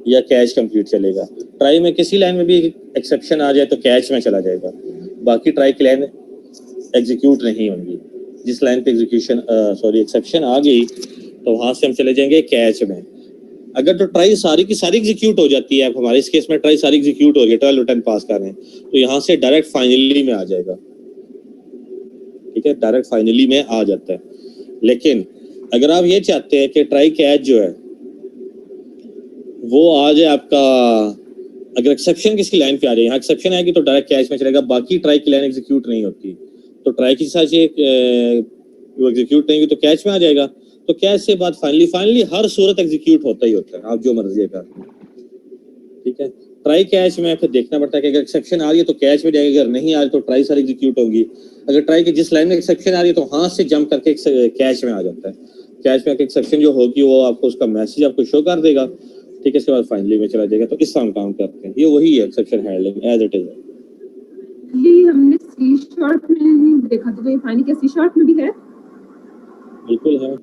S1: या कैच कंप्लीट चलेगा। ट्राई में किसी लाइन में भी एक्सेप्शन आ जाए तो कैच में चला जाएगा, बाकी ट्राई की लाइन एग्जीक्यूट नहीं होंगी। जिस लाइन पे एग्जीक्यूशन सॉरी एक्सेप्शन आ गई तो वहां से हम चले जाएंगे कैच में। अगर तो ट्राई सारी की सारी एग्जीक्यूट हो जाती है, हमारे इस केस में ट्राई सारी एग्जीक्यूट हो गई, 12 10 पास कर रहे हैं, तो यहाँ से डायरेक्ट फाइनली में आ जाएगा, ठीक है, डायरेक्ट फाइनली में आ जाता है। लेकिन अगर आप ये चाहते हैं कि ट्राई कैच जो है वो आ जाए आपका, अगर एक्सेप्शन किसी लाइन पे आ जाए, यहाँ एक्सेप्शन आएगी तो डायरेक्ट कैच में चलेगा, बाकी ट्राई की लाइन एग्जीक्यूट नहीं होती, तो ट्राई की साथ वो एग्जीक्यूट नहीं हुई तो कैच में आ जाएगा। तो कैच से बाद फाइनली हर सूरत एग्जीक्यूट होता ही होता है, आप जो मर्जी कर, ठीक है। ट्राई कैच में फिर देखना पड़ता है कि अगर एक्सेप्शन आ रही है तो कैच में जाएगी, अगर नहीं आ रही तो ट्राई सारी एग्जीक्यूट होगी। अगर ट्राई की जिस लाइन में एक्सेप्शन आ रही है तो हाथ से जंप करके कैच में आ जाता है। कैच में एक्सेप्शन जो होगी वो आपको उसका मैसेज आपको शो कर देगा, ठीक है। इसके बाद फाइनली में चला जाएगा। तो इस तरह हम काम करते हैं, ये वही है exception handling as it is.
S4: ये हमने सी शार्प में नहीं देखा था, तो ये फाइनली क्या सी शार्प में भी है?
S1: बिल्कुल है,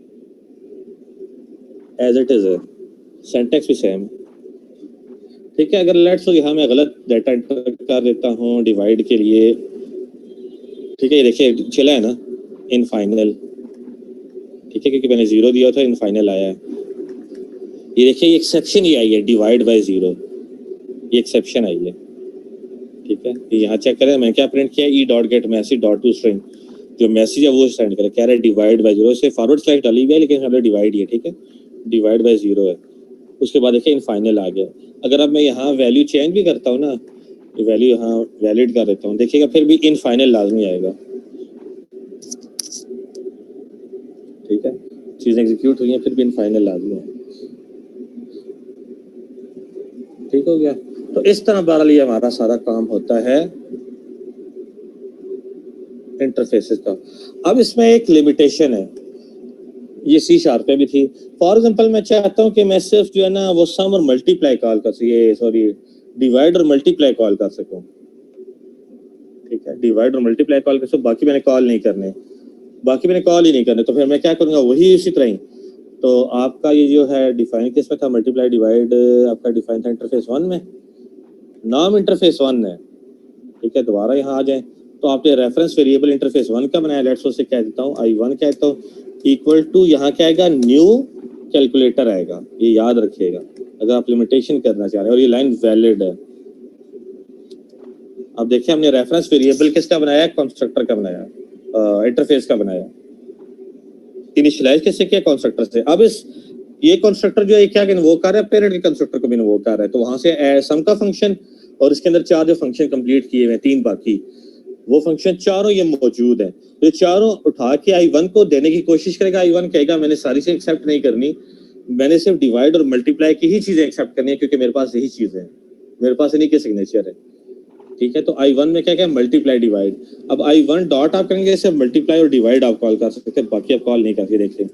S1: एज इट इज है, सिंटैक्स भी सेम, ठीक है। अगर लेट्स सो यहाँ मैं गलत डाटा एंटर कर देता हूँ डिवाइड के लिए, ठीक है, ये देखिए चला है ना इन फाइनल, ठीक है, क्योंकि मैंने 0 दिया था, इन फाइनल आया है। ये देखिए ये एक्सेप्शन ही आई है, डिवाइड बाय 0, ये एक्सेप्शन आई है, ठीक है। यहाँ चेक करें मैंने क्या प्रिंट किया, E dot gate message dot to string, जो मैसेज है वो सेंड करे, कह रहा है डिवाइड बाय 0, से फॉरवर्ड स्लैश डाली हुई है लेकिन हमें डिवाइड ही है, ठीक है, डिवाइड बाय 0 है। उसके बाद देखिए इन फाइनल आ गया। अगर अब मैं यहाँ वैल्यू चेंज भी करता हूँ ना, वैल्यू यहाँ वैलिड कर देता हूँ, देखिएगा फिर भी इन फाइनल लाजमी आएगा, ठीक है। चीजें एग्जीक्यूट हुई हैं फिर भी इन फाइनल लाजमी है, ठीक हो गया। तो इस तरह बहरहाल ये हमारा सारा काम होता है इंटरफेसेस का। अब इसमें एक लिमिटेशन है, ये सी शार्प पे भी थी। फॉर एग्जांपल मैं चाहता हूँ कि मैं सिर्फ जो है ना वो सम और मल्टीप्लाई कॉल कर सकूँ, सॉरी डिवाइड और मल्टीप्लाई कॉल कर सकूँ, ठीक है, डिवाइड और मल्टीप्लाई कॉल कर सकूँ, बाकी मैंने कॉल नहीं करने, बाकी मैंने कॉल ही नहीं करने। तो फिर मैं क्या करूँगा, वही इसी तरह ही। तो आपका ये जो है डिफाइन किस में था, मल्टीप्लाई डिवाइड आपका डिफाइन था इंटरफेस 1 में, नाम इंटरफेस 1 है, ठीक है। दोबारा यहाँ आ जाए तो आपने रेफरेंस वेरिएबल इंटरफेस 1 का बनाया, लेट्स से कह देता हूँ I1 कहता हूँ इक्वल टू, यहाँ क्या आएगा, न्यू कैलकुलेटर आएगा, ये याद रखिएगा अगर आप लिमिटेशन करना चाह रहे हैं। और ये लाइन वैलिड है। अब देखिए हमने रेफरेंस वेरिएबल किसका बनाया, कंस्ट्रक्टर का बनाया, इंटरफेस का बनाया, इनिशियलाइज किससे किया, कंस्ट्रक्टर से। अब इस ये कंस्ट्रक्टर जो है क्या इन्वोक कर रहा है, पेरेंट के कंस्ट्रक्टर को भी इन्वोक कर रहा है, तो वहां से सम का फंक्शन और इसके अंदर 4 जो फंक्शन कंप्लीट किए हुए हैं, 3 बाकी, वो फंक्शन चारों ये मौजूद है। तो चारों उठा के I1 को देने की कोशिश करेगा। I1 कहेगा मैंने सारी से एक्सेप्ट नहीं करनी, मैंने सिर्फ डिवाइड और मल्टीप्लाई की ही चीजें एक्सेप्ट करनी है, क्योंकि मेरे पास यही चीजें हैं, मेरे पास इन्हीं के सिग्नेचर है। ठीक है। तो I1 में क्या क्या मल्टीप्लाई डिवाइड। अब I1 डॉट आप करेंगे, सिर्फ मल्टीप्लाई और डिवाइड आप कॉल कर सकते हैं, बाकी आप कॉल नहीं करके देखते।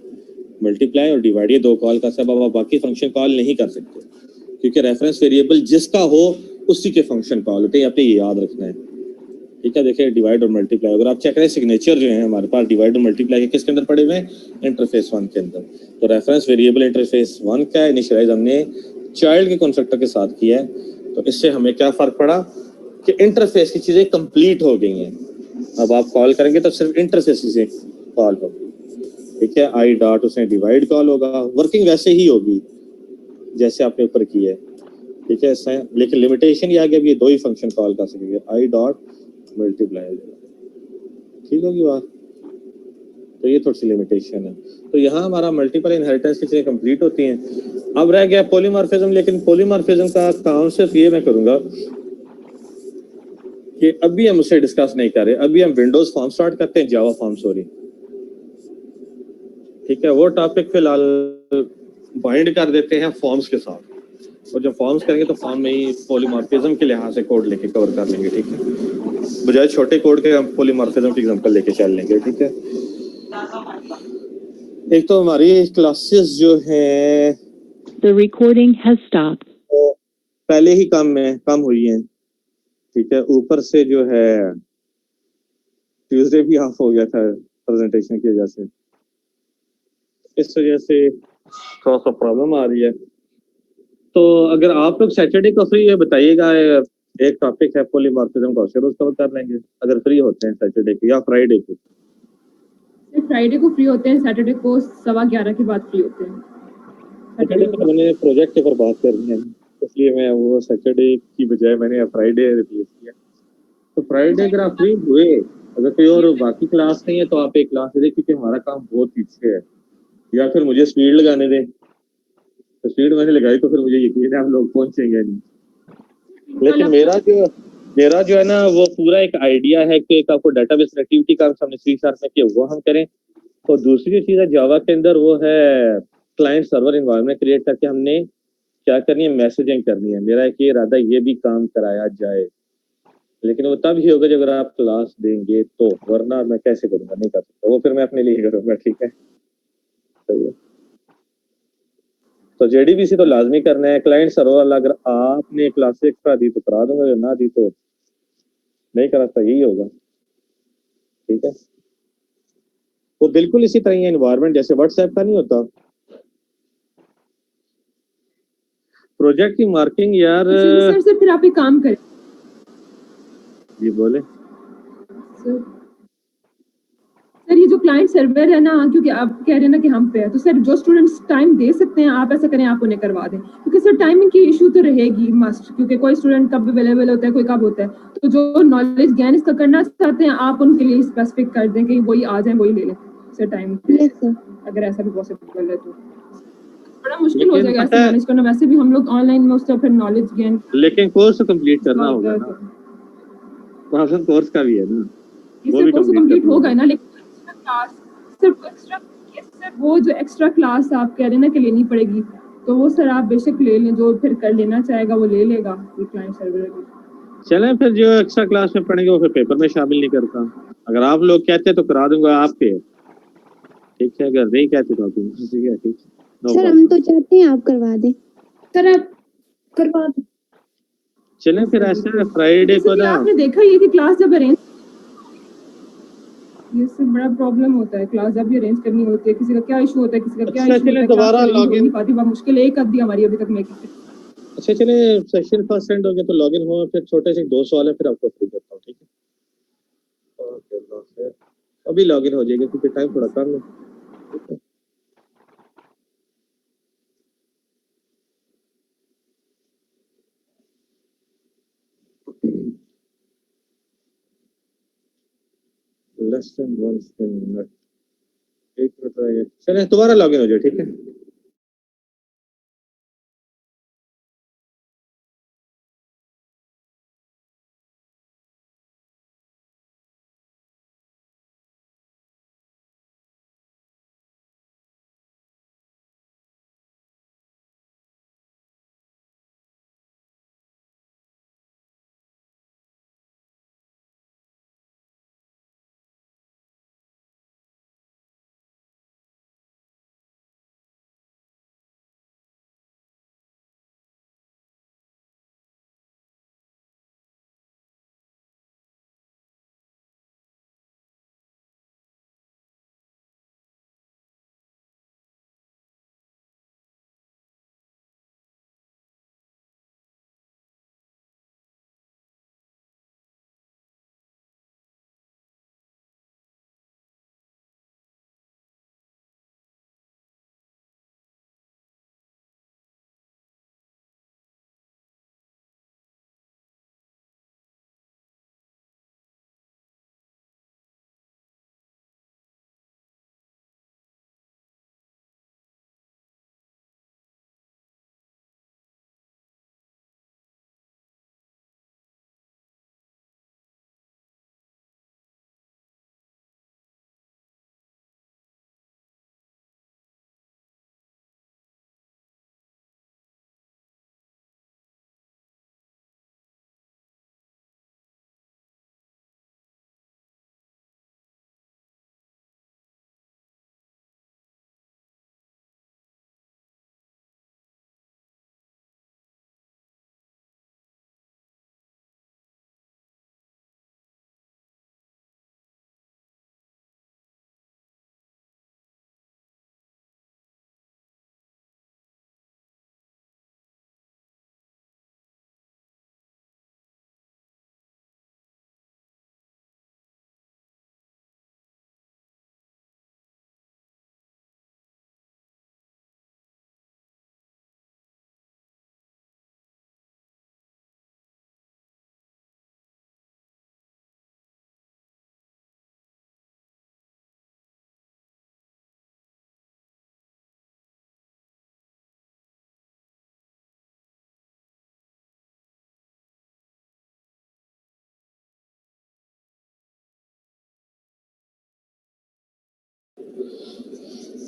S1: मल्टीप्लाई और डिवाइड ये दो कॉल कर सकते, अब आप बाकी फंक्शन कॉल नहीं कर सकते, क्योंकि रेफरेंस वेरिएबल जिसका हो उसी के फंक्शन कॉल होते हैं, आपने ये याद रखना है। ठीक है, देखिए डिवाइड और मल्टीप्लाई, अगर आप चेक करें सिग्नेचर जो है हमारे पास डिवाइड और मल्टीप्लाई के किसके अंदर पड़े हुए हैं, इंटरफेस 1 के अंदर। तो रेफरेंस वेरिएबल इंटरफेस 1 का इनिशियलाइज हमने चाइल्ड के कंस्ट्रक्टर के साथ किया है। तो इससे हमें क्या फर्क पड़ा कि इंटरफेस की चीजें कंप्लीट हो गई हैं। अब आप कॉल करेंगे तो सिर्फ इंटरफेस से कॉल होगी। ठीक है, आई डॉट उसमें डिवाइड कॉल होगा, वर्किंग वैसे ही होगी जैसे आपने ऊपर की है। ठीक है, लेकिन लिमिटेशन ये आ गया, ये दो ही फंक्शन कॉल कर सकेंगे, आई डॉट मल्टीप्लाई। ठीक होगी बात। तो ये थोड़ी सी लिमिटेशन है। तो यहाँ हमारा मल्टीपल इनहेरिटेंस की चीजें कंप्लीट होती हैं। अब रह गया पॉलीमॉर्फिज्म, लेकिन पॉलीमॉर्फिज्म का काम सिर्फ ये मैं करूंगा कि अभी हम उसे डिस्कस नहीं कर रहे, अभी हम विंडोज फॉर्म स्टार्ट करते हैं, जावा फॉर्म सॉरी। ठीक है, वो टॉपिक फिलहाल बाइंड कर देते हैं फॉर्म्स के साथ, और जब फॉर्म्स करेंगे तो फॉर्म में ही पॉलीमॉर्फिज्म के लिहाज से कोड लेके कवर कर लेंगे। ठीक है, बजाय छोटे कोड के हम पॉलीमॉर्फिज्म की एग्जांपल लेके चल लेंगे। ठीक है, एक तो हमारी क्लासेस जो है
S3: The recording has stopped.
S1: तो पहले ही कम हुई हैं। ठीक है, ऊपर से जो है ट्यूसडे भी ऑफ हो गया था प्रेजेंटेशन की वजह से, इस वजह से थोड़ा सा प्रॉब्लम आ रही है। तो अगर आप लोग सैटरडे को फ्री है बताइएगा, एक टॉपिक है पॉलीमॉर्फिज्म का, फिर उसको कवर कर लेंगे अगर फ्री होते हैं सैटरडे को या फ्राइडे को।
S4: फ्राइडे को फ्री होते हैं, सैटरडे को 11:15 के बाद फ्री होते हैं।
S1: सैटरडे को मैंने प्रोजेक्ट के ऊपर बात करनी है, इसलिए मैं वो सैटरडे की बजाय मैंने फ्राइडे रिप्लेस किया। तो फ्राइडे अगर आप फ्री हुए, अगर कोई और बाकी क्लास नहीं है तो आप एक क्लास दे दें, क्योंकि हमारा काम बहुत पीछे है, या फिर मुझे स्पीड लगाने दें। तो स्पीड मैंने लगाई तो फिर मुझे यकीन है आप लोग पहुंचेंगे नहीं। लेकिन मेरा जो है ना वो पूरा एक आइडिया है कि एक आपको डेटाबेस कनेक्टिविटी का हमने C# में किया, वो हम करें। और दूसरी जो चीज है जावा के अंदर वो है क्लाइंट सर्वर एनवायरनमेंट क्रिएट करके हमने क्या करनी है, मैसेजिंग करनी है। मेरा एक इरादा ये भी काम कराया जाए, लेकिन वो तब ही होगा जब अगर आप क्लास देंगे तो, वरना मैं कैसे करूंगा, नहीं कर सकता, वो फिर मैं अपने लिए करूंगा। ठीक है, सही है। तो JDBC तो लाजमी करना है, क्लाइंट सर्वर वाला अगर आपने क्लास एक्स्ट्रा दी तो करा दूंगा, अगर ना दी तो नहीं करा, तो यही होगा। ठीक है, वो बिल्कुल इसी तरह ही एनवायरनमेंट जैसे व्हाट्सएप का नहीं होता। प्रोजेक्ट की मार्किंग यार
S4: सर फिर आप एक काम करें
S1: जी बोले।
S4: सर, ये जो क्लाइंट सर्वर है ना, क्योंकि आप कह रहे हैं ना कि हम पे है, तो सर जो स्टूडेंट्स टाइम दे सकते हैं आप ऐसा करें, आप उन्हें करवा दें, क्योंकि सर टाइमिंग की इशू तो रहेगी मस्ट, क्योंकि कोई स्टूडेंट कब अवेलेबल होता है, कोई कब होता है। तो जो नॉलेज गेन इसका करना चाहते हैं आप उनके लिए स्पेसिफिक कर दें कि वही आ जाए, वही ले लें सर टाइम,
S2: यस सर।
S4: अगर ऐसा भी पॉसिबल है तो। बड़ा मुश्किल हो
S1: लेकिन
S4: जाएगा
S1: पता
S4: ऐसे
S1: है,
S4: मैनेज करना, वैसे भी हम लोग ऑनलाइन में उससे फिर नॉलेज गेन
S1: लेकिन कोर्स तो कंप्लीट करना होगा ना, ऑप्शन कोर्स का भी है ना, वो
S4: इससे
S1: भी
S4: कोर्स
S1: कंप्लीट
S4: कंप्लीट
S1: करना
S4: होगा
S1: होगा।
S4: ना, लेकिन क्लास सिर्फ वो जो एक्स्ट्रा क्लास आप कह रहे हैं ना कि लेनी पड़ेगी, तो वो सर आप बेशक ले लें, जो फिर कर लेना चाहेगा वो ले लेगा क्लाइंट सर्वर भी।
S1: चलें फिर, जो एक्स्ट्रा क्लास में पढ़ेंगे वो फिर पेपर में शामिल नहीं करता। अगर आप लोग कहते हैं तो करा दूंगा आपके। ठीक है, अगर नहीं कहते तो ठीक है। ठीक है, नो
S2: सर हम
S1: प्रॉब्लम।
S2: तो चाहते हैं आप करवा दें।
S5: सर आप करवा दो।
S1: चलें फिर ऐसे फ्राइडे को
S4: जैसे कि
S1: ना,
S4: आपने देखा ये कि क्लास जब अरेंज, ये सब बड़ा प्रॉब्लम होता है, क्लास जब भी अरेंज करनी होती है, किसी का क्या इशू होता है, किसी का क्या
S1: अच्छा
S4: इशू होता
S1: चलें
S4: है, क्लास
S1: दोबारा
S4: अरेंज हो
S1: लॉगिन,
S4: नहीं पाती, बहुत मुश्किल है, एक आधी हमारी अभी तक मेकिंग।
S1: अच्छा चलें सेशन फर्स्ट एंड हो गया तो लॉगिन हो, फिर छोटे से 2 सवाल है, फिर आपको फ्री करता हूँ। ठीक है, ओके फिर अभी लॉगिन हो जाएगा क्योंकि टाइम थोड़ा कम है। ठीक है, लेस देन 1 मिनट, 1 मिनट रह गया। चलें दोबारा लॉगिन हो जाए। ठीक है।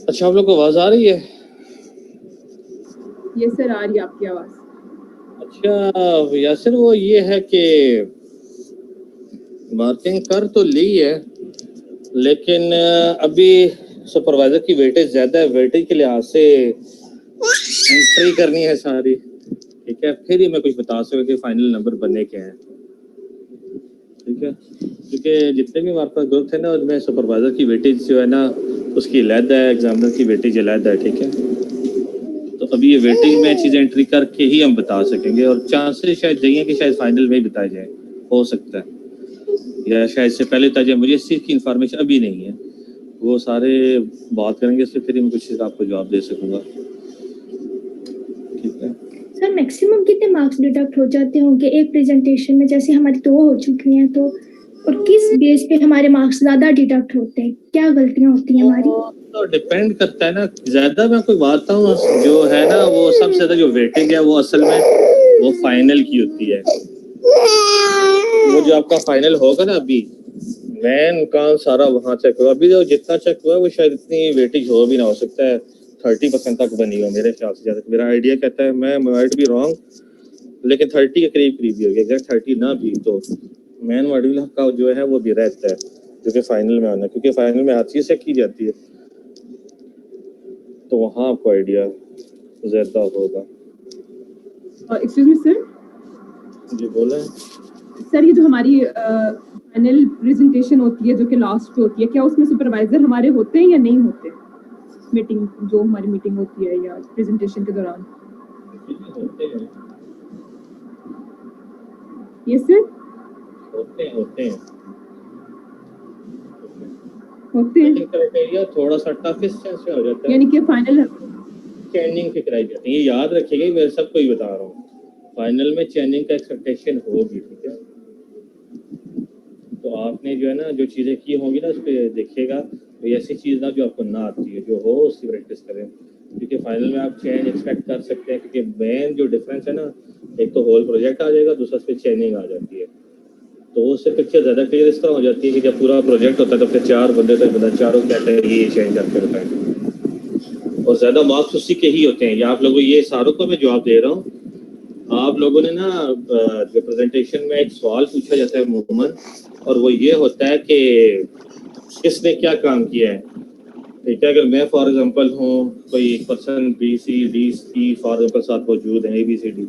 S6: अच्छा, आप लोग को आवाज आ रही है?
S4: ये सर आ रही है आपकी आवाज।
S6: अच्छा यासिर, वो ये है कि मार्किंग कर तो ली है, लेकिन अभी सुपरवाइजर की वेटेज ज्यादा है। वेटेज के लिहाज से एंट्री करनी है सारी, ठीक है, फिर ही मैं कुछ बता सकूँ कि फाइनल नंबर बनने क्या है, ठीक है। क्योंकि जितने भी हमारे पास ग्रुप थे ना, उसमें सुपरवाइजर की वेटेज जो है ना उसकी अलग है, एग्जामिनर की वेटेज अलग है, ठीक है। तो अभी ये वेटेज में चीज़ें एंट्री करके ही हम बता सकेंगे, और चांसेस शायद यही है कि शायद फाइनल में ही बताया जाए, हो सकता है, या शायद से पहले बताया जाए। मुझे इस चीज़ की इन्फॉर्मेशन अभी नहीं है, वो सारे बात करेंगे इससे फिर ही मैं कुछ आपको जवाब दे सकूँगा, ठीक है।
S5: सर मैक्सिमम कितने मार्क्स डिडक्ट हो जाते होंगे एक प्रेजेंटेशन में? जैसे हमारी 2 हो चुकी हैं, तो और किस बेस पे हमारे मार्क्स ज्यादा डिडक्ट होते हैं? क्या गलतियां होती हैं हमारी?
S6: तो डिपेंड करता है ना, ज्यादा मैं कोई बात हूँ जो है ना, वो सबसे ज्यादा जो वेटेज है वो असल में वो फाइनल की होती है। वो जो आपका फाइनल होगा ना, अभी मैन का सारा वहाँ चेक हुआ, अभी जो जितना चेक हुआ वो शायद इतनी वेटेज हो भी ना, हो सकता है 30% तक बनी हो मेरे ख्याल से, ज्यादा मेरा आइडिया कहता है, मैं माइट बी रॉन्ग, लेकिन 30 के करीब करीब ही होगी। अगर 30 ना भी तो मैन मॉड्यूल का जो है वो भी रहता है, क्योंकि फाइनल में आना, क्योंकि फाइनल में हर चीज़ चेक की जाती है, तो वहाँ आपको आइडिया ज्यादा होगा।
S4: Excuse me sir.
S6: जी बोले।
S4: सर ये जो हमारी फाइनल प्रेजेंटेशन होती है जो कि लास्ट पे होती है, क्या उसमें सुपरवाइजर हमारे होते हैं या नहीं होते? मीटिंग जो हमारी मीटिंग होती है या प्रेजेंटेशन के दौरान? ये सर
S6: होते हैं
S4: होते हैं,
S6: लेकिन क्राइटेरिया थोड़ा सा टफ इस सेंस में हो जाता है,
S4: यानी कि फाइनल
S6: चेंजिंग के क्राइटेरिया ये याद रखिएगा, मैं सबको ही बता रहा हूँ, फाइनल में चेंजिंग का एक्सपेक्टेशन होगी, ठीक है। तो आपने जो है ना जो चीज़ें की होंगी ना उस पर देखिएगा, तो ऐसी चीज़ ना जो आपको ना आती है, जो हो उसकी प्रैक्टिस करें, क्योंकि फाइनल में आप चेंज एक्सपेक्ट कर सकते हैं, क्योंकि मेन जो डिफरेंस है ना, एक तो होल प्रोजेक्ट आ जाएगा, दूसरा उस पर चेंजिंग आ जाती है, तो उससे पिक्चर ज़्यादा क्लियर इस तरह हो जाती है कि जब पूरा प्रोजेक्ट होता है तो फिर 4 बंदे तक बंदा चारों कैटेगरी ये चेंज करके बताएं, और ज़्यादा मार्क्स उसी के ही होते हैं। या आप लोगों ये सारों को मैं जवाब दे रहा हूँ, आप लोगों ने ना जो प्रेजेंटेशन में एक सवाल पूछा जाता है अमूमन, और वो ये होता है कि किसने क्या काम किया है, ठीक है। अगर मैं फॉर एग्जांपल हूँ, कोई एक person B C D E for example साथ मौजूद है, ए बी सी डी,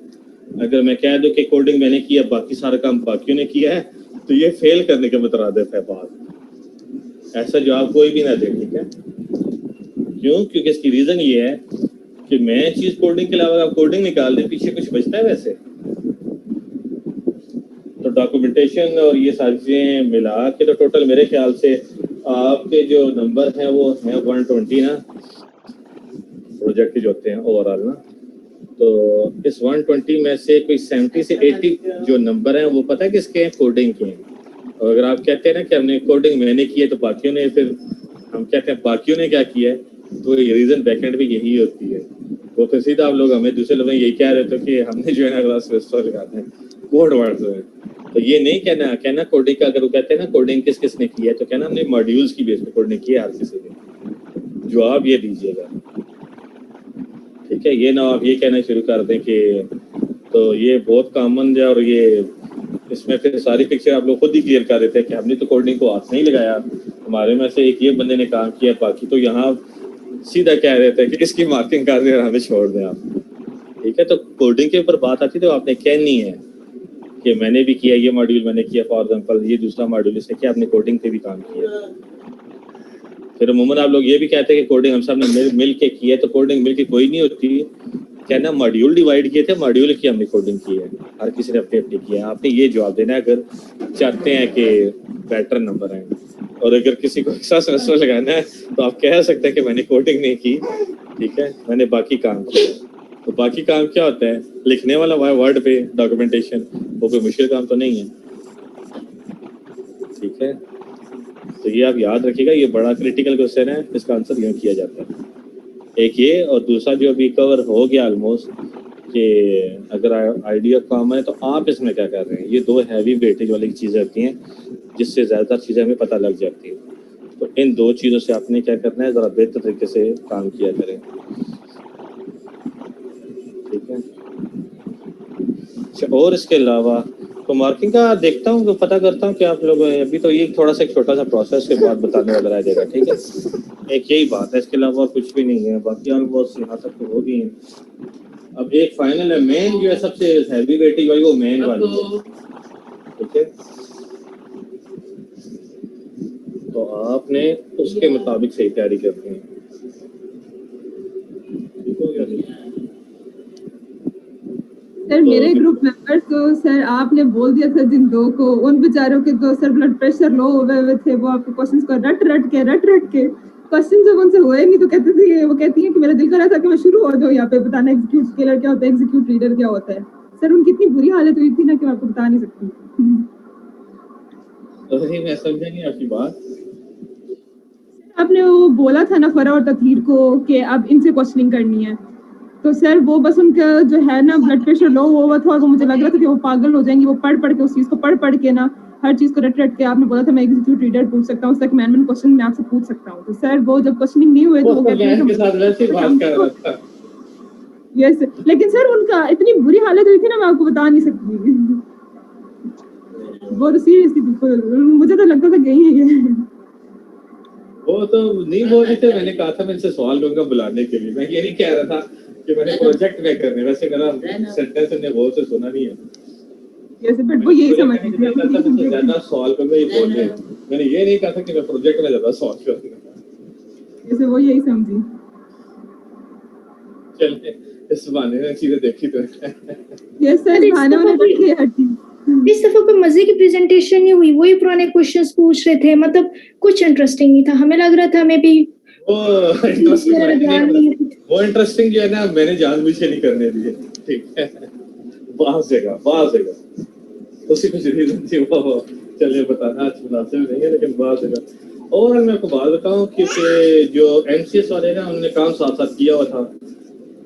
S6: अगर मैं कह दूं कि कोडिंग मैंने किया, बाकी सारा काम बाकियों ने किया है, तो ये फेल करने के मुतरादिफ है बात। ऐसा जवाब कोई भी ना दे, ठीक है। क्यों? क्योंकि इसकी रीज़न ये है कि मैं चीज़ कोडिंग के अलावा आप कोडिंग निकाल दें, पीछे कुछ बचता है वैसे? तो डॉक्यूमेंटेशन और ये सारी चीज़ें मिला के तो टोटल मेरे ख्याल से आपके जो नंबर हैं वो हैं 120 ना, प्रोजेक्ट के जो होते हैं ओवरऑल ना, तो इस 120 में से कोई 70 से 80 जो नंबर हैं वो पता है किसके हैं? कोडिंग के हैं। और अगर आप कहते हैं ना कि हमने कोडिंग मैंने की है, तो बाकियों ने, फिर हम कहते हैं बाकियों ने क्या किया है, तो रीज़न बैकएंड भी यही होती है। वो फिर सीधा आप लोग हमें दूसरे लोग यही कह रहे थे कि हमने जो है ना क्लास रेस्टोर लगाते हैं कोड वर्ड्स में, तो ये नहीं कहना कोडिंग का। अगर वो कहते हैं ना कोडिंग किस किस ने किया है, तो कहना हमने मॉड्यूल्स की बेस पे कोडिंग की है हर किसी ने। जवाब ये दीजिएगा, ठीक है। ये ना आप ये कहना शुरू कर दें कि तो ये बहुत कॉमन है, और ये इसमें फिर सारी पिक्चर आप लोग खुद ही क्लियर कर देते हैं कि हमने तो कोडिंग को हाथ नहीं लगाया, हमारे में से एक ये बंदे ने काम किया, बाकी तो यहाँ सीधा कह रहे थे कि इसकी मार्किंग कर दें और हमें छोड़ दें आप, ठीक है। तो कोडिंग के ऊपर बात आती तो आपने कहनी है कि मैंने भी किया, ये मॉड्यूल मैंने किया, फॉर एग्जांपल ये दूसरा मॉड्यूल इसने किया, आपने कोडिंग पे भी काम किया। फिर अमूमन आप लोग ये भी कहते हैं कि कोडिंग हम सब ने मिल के की है, तो कोडिंग मिल के कोई नहीं होती, कहना मॉड्यूल डिवाइड किए थे, मॉड्यूल की हमने कोडिंग की है, हर किसी ने अपने अपने किया है। आपने ये जवाब देना है अगर चाहते हैं कि बेटर नंबर आए। और अगर किसी को एक्स्ट्रा सेमेस्टर लगाना है तो आप कह सकते हैं कि मैंने कोडिंग नहीं की, ठीक है, मैंने बाकी काम किया। तो बाकी काम क्या होता है? लिखने वाला वर्ड पे डॉक्यूमेंटेशन, वो कोई मुश्किल काम तो नहीं है, ठीक है। तो ये आप याद रखिएगा, ये बड़ा क्रिटिकल क्वेश्चन है, इसका आंसर यूँ किया जाता है। एक ये, और दूसरा जो अभी कवर हो गया ऑलमोस्ट, कि अगर आइडिया कम है तो आप इसमें क्या कर रहे हैं। ये दो हैवी वेटेज वाली चीज़ें होती हैं जिससे ज़्यादातर चीज़ें हमें पता लग जाती है। तो इन दो चीज़ों से आपने क्या करना है, ज़रा बेहतर तरीके से काम किया करें, ठीक है। अच्छा, और इसके अलावा तो मार्किंग का देखता हूँ, पता करता हूँ कि आप लोग अभी तो ये थोड़ा सा एक छोटा सा प्रोसेस के बाद बताने वाला रह जाएगा, ठीक है। एक यही बात है, इसके अलावा कुछ भी नहीं है, बाकी ऑलमोस्ट यहाँ तक तो हो गई है। अब एक फाइनल है, मेन जो है सबसे हैवी वेटेज वाली, वो मेन वाली है, ठीक है। तो आपने उसके मुताबिक सही तैयारी करनी है, ठीक हो गया।
S4: सर मेरे ग्रुप मेंबर्स को सर आपने बोल दिया था जिन दो को, उन बेचारों के तो सर ब्लड प्रेशर लो हुए थे, वो आपके क्वेश्चंस को रट के क्वेश्चन जब उनसे हुए नहीं तो कहते थे, वो कहती है कि मेरा दिल कर रहा था कि मैं शुरू हो जाऊँ यहाँ पे बताना एग्जीक्यूट स्केलर क्या होता है, एग्जीक्यूट रीडर क्या होता है। सर उनकी इतनी बुरी हालत हुई थी ना कि मैं आपको बता नहीं सकती।
S6: तो मैं समझा नहीं आपकी बात।
S4: आपने वो बोला था ना फरा और तकरीर को कि अब इनसे क्वेश्चनिंग करनी है, तो सर वो बस उनका जो है ना ब्लड प्रेशर लो हुआ था और वो मुझे लग रहा था कि वो पागल हो जाएंगी, वो पढ़ के उस चीज़ को पढ़ के ना हर चीज़ को रट के आपने बोला था मैं एग्जीक्यूट रीडर पूछ सकता हूँ, उसका मैन क्वेश्चन मैं आपसे पूछ सकता हूँ। तो सर वो जब क्वेश्चनिंग नहीं हुए तो वो कहते हैं
S6: के साथ वैसे बात कर रहा था।
S4: यस, लेकिन सर उनका इतनी बुरी हालत हुई थी ना मैं आपको बता नहीं सकती। बहुत सीरियसली बिल्कुल मुझे तो लगता था यही है ये।
S6: वो तो नहीं बोल रहे थे, मैंने कहा था मैं इनसे सवाल लूंगा बुलाने के लिए, मैं ये नहीं कह रहा था कि मैंने प्रोजेक्ट में करने, वैसे मेरा सेंटेंस ने बहुत से सुना नहीं है।
S4: यस, बट वो यही समझ रही थी
S6: ज्यादा सवाल करना ये बोल रहे, मैंने ये नहीं कहा था कि मैं प्रोजेक्ट में ज्यादा सवाल करूंगा,
S4: जैसे वो यही समझी।
S6: चलिए इस बहाने में चीजें देखी तो
S4: यस सर, इस बहाने मैंने देखी हर चीज।
S5: इस दफा कोई मजे की प्रेजेंटेशन नहीं हुई, वही पुराने क्वेश्चंस पूछ रहे थे, मतलब कुछ इंटरेस्टिंग नहीं था। हमें लग रहा था हमें भी
S6: वो इंटरेस्टिंग जो है ना मैंने जानबूझ के नहीं करने दिए, ठीक है। बास जगह उसी कुछ रीजन थी वो, चलिए बताना अच्छी मुनासिब नहीं है, लेकिन बास जगह। और मैं आपको बात बताऊं कि जो एमसीएस वाले ना उन्होंने काम साथ साथ किया हुआ था,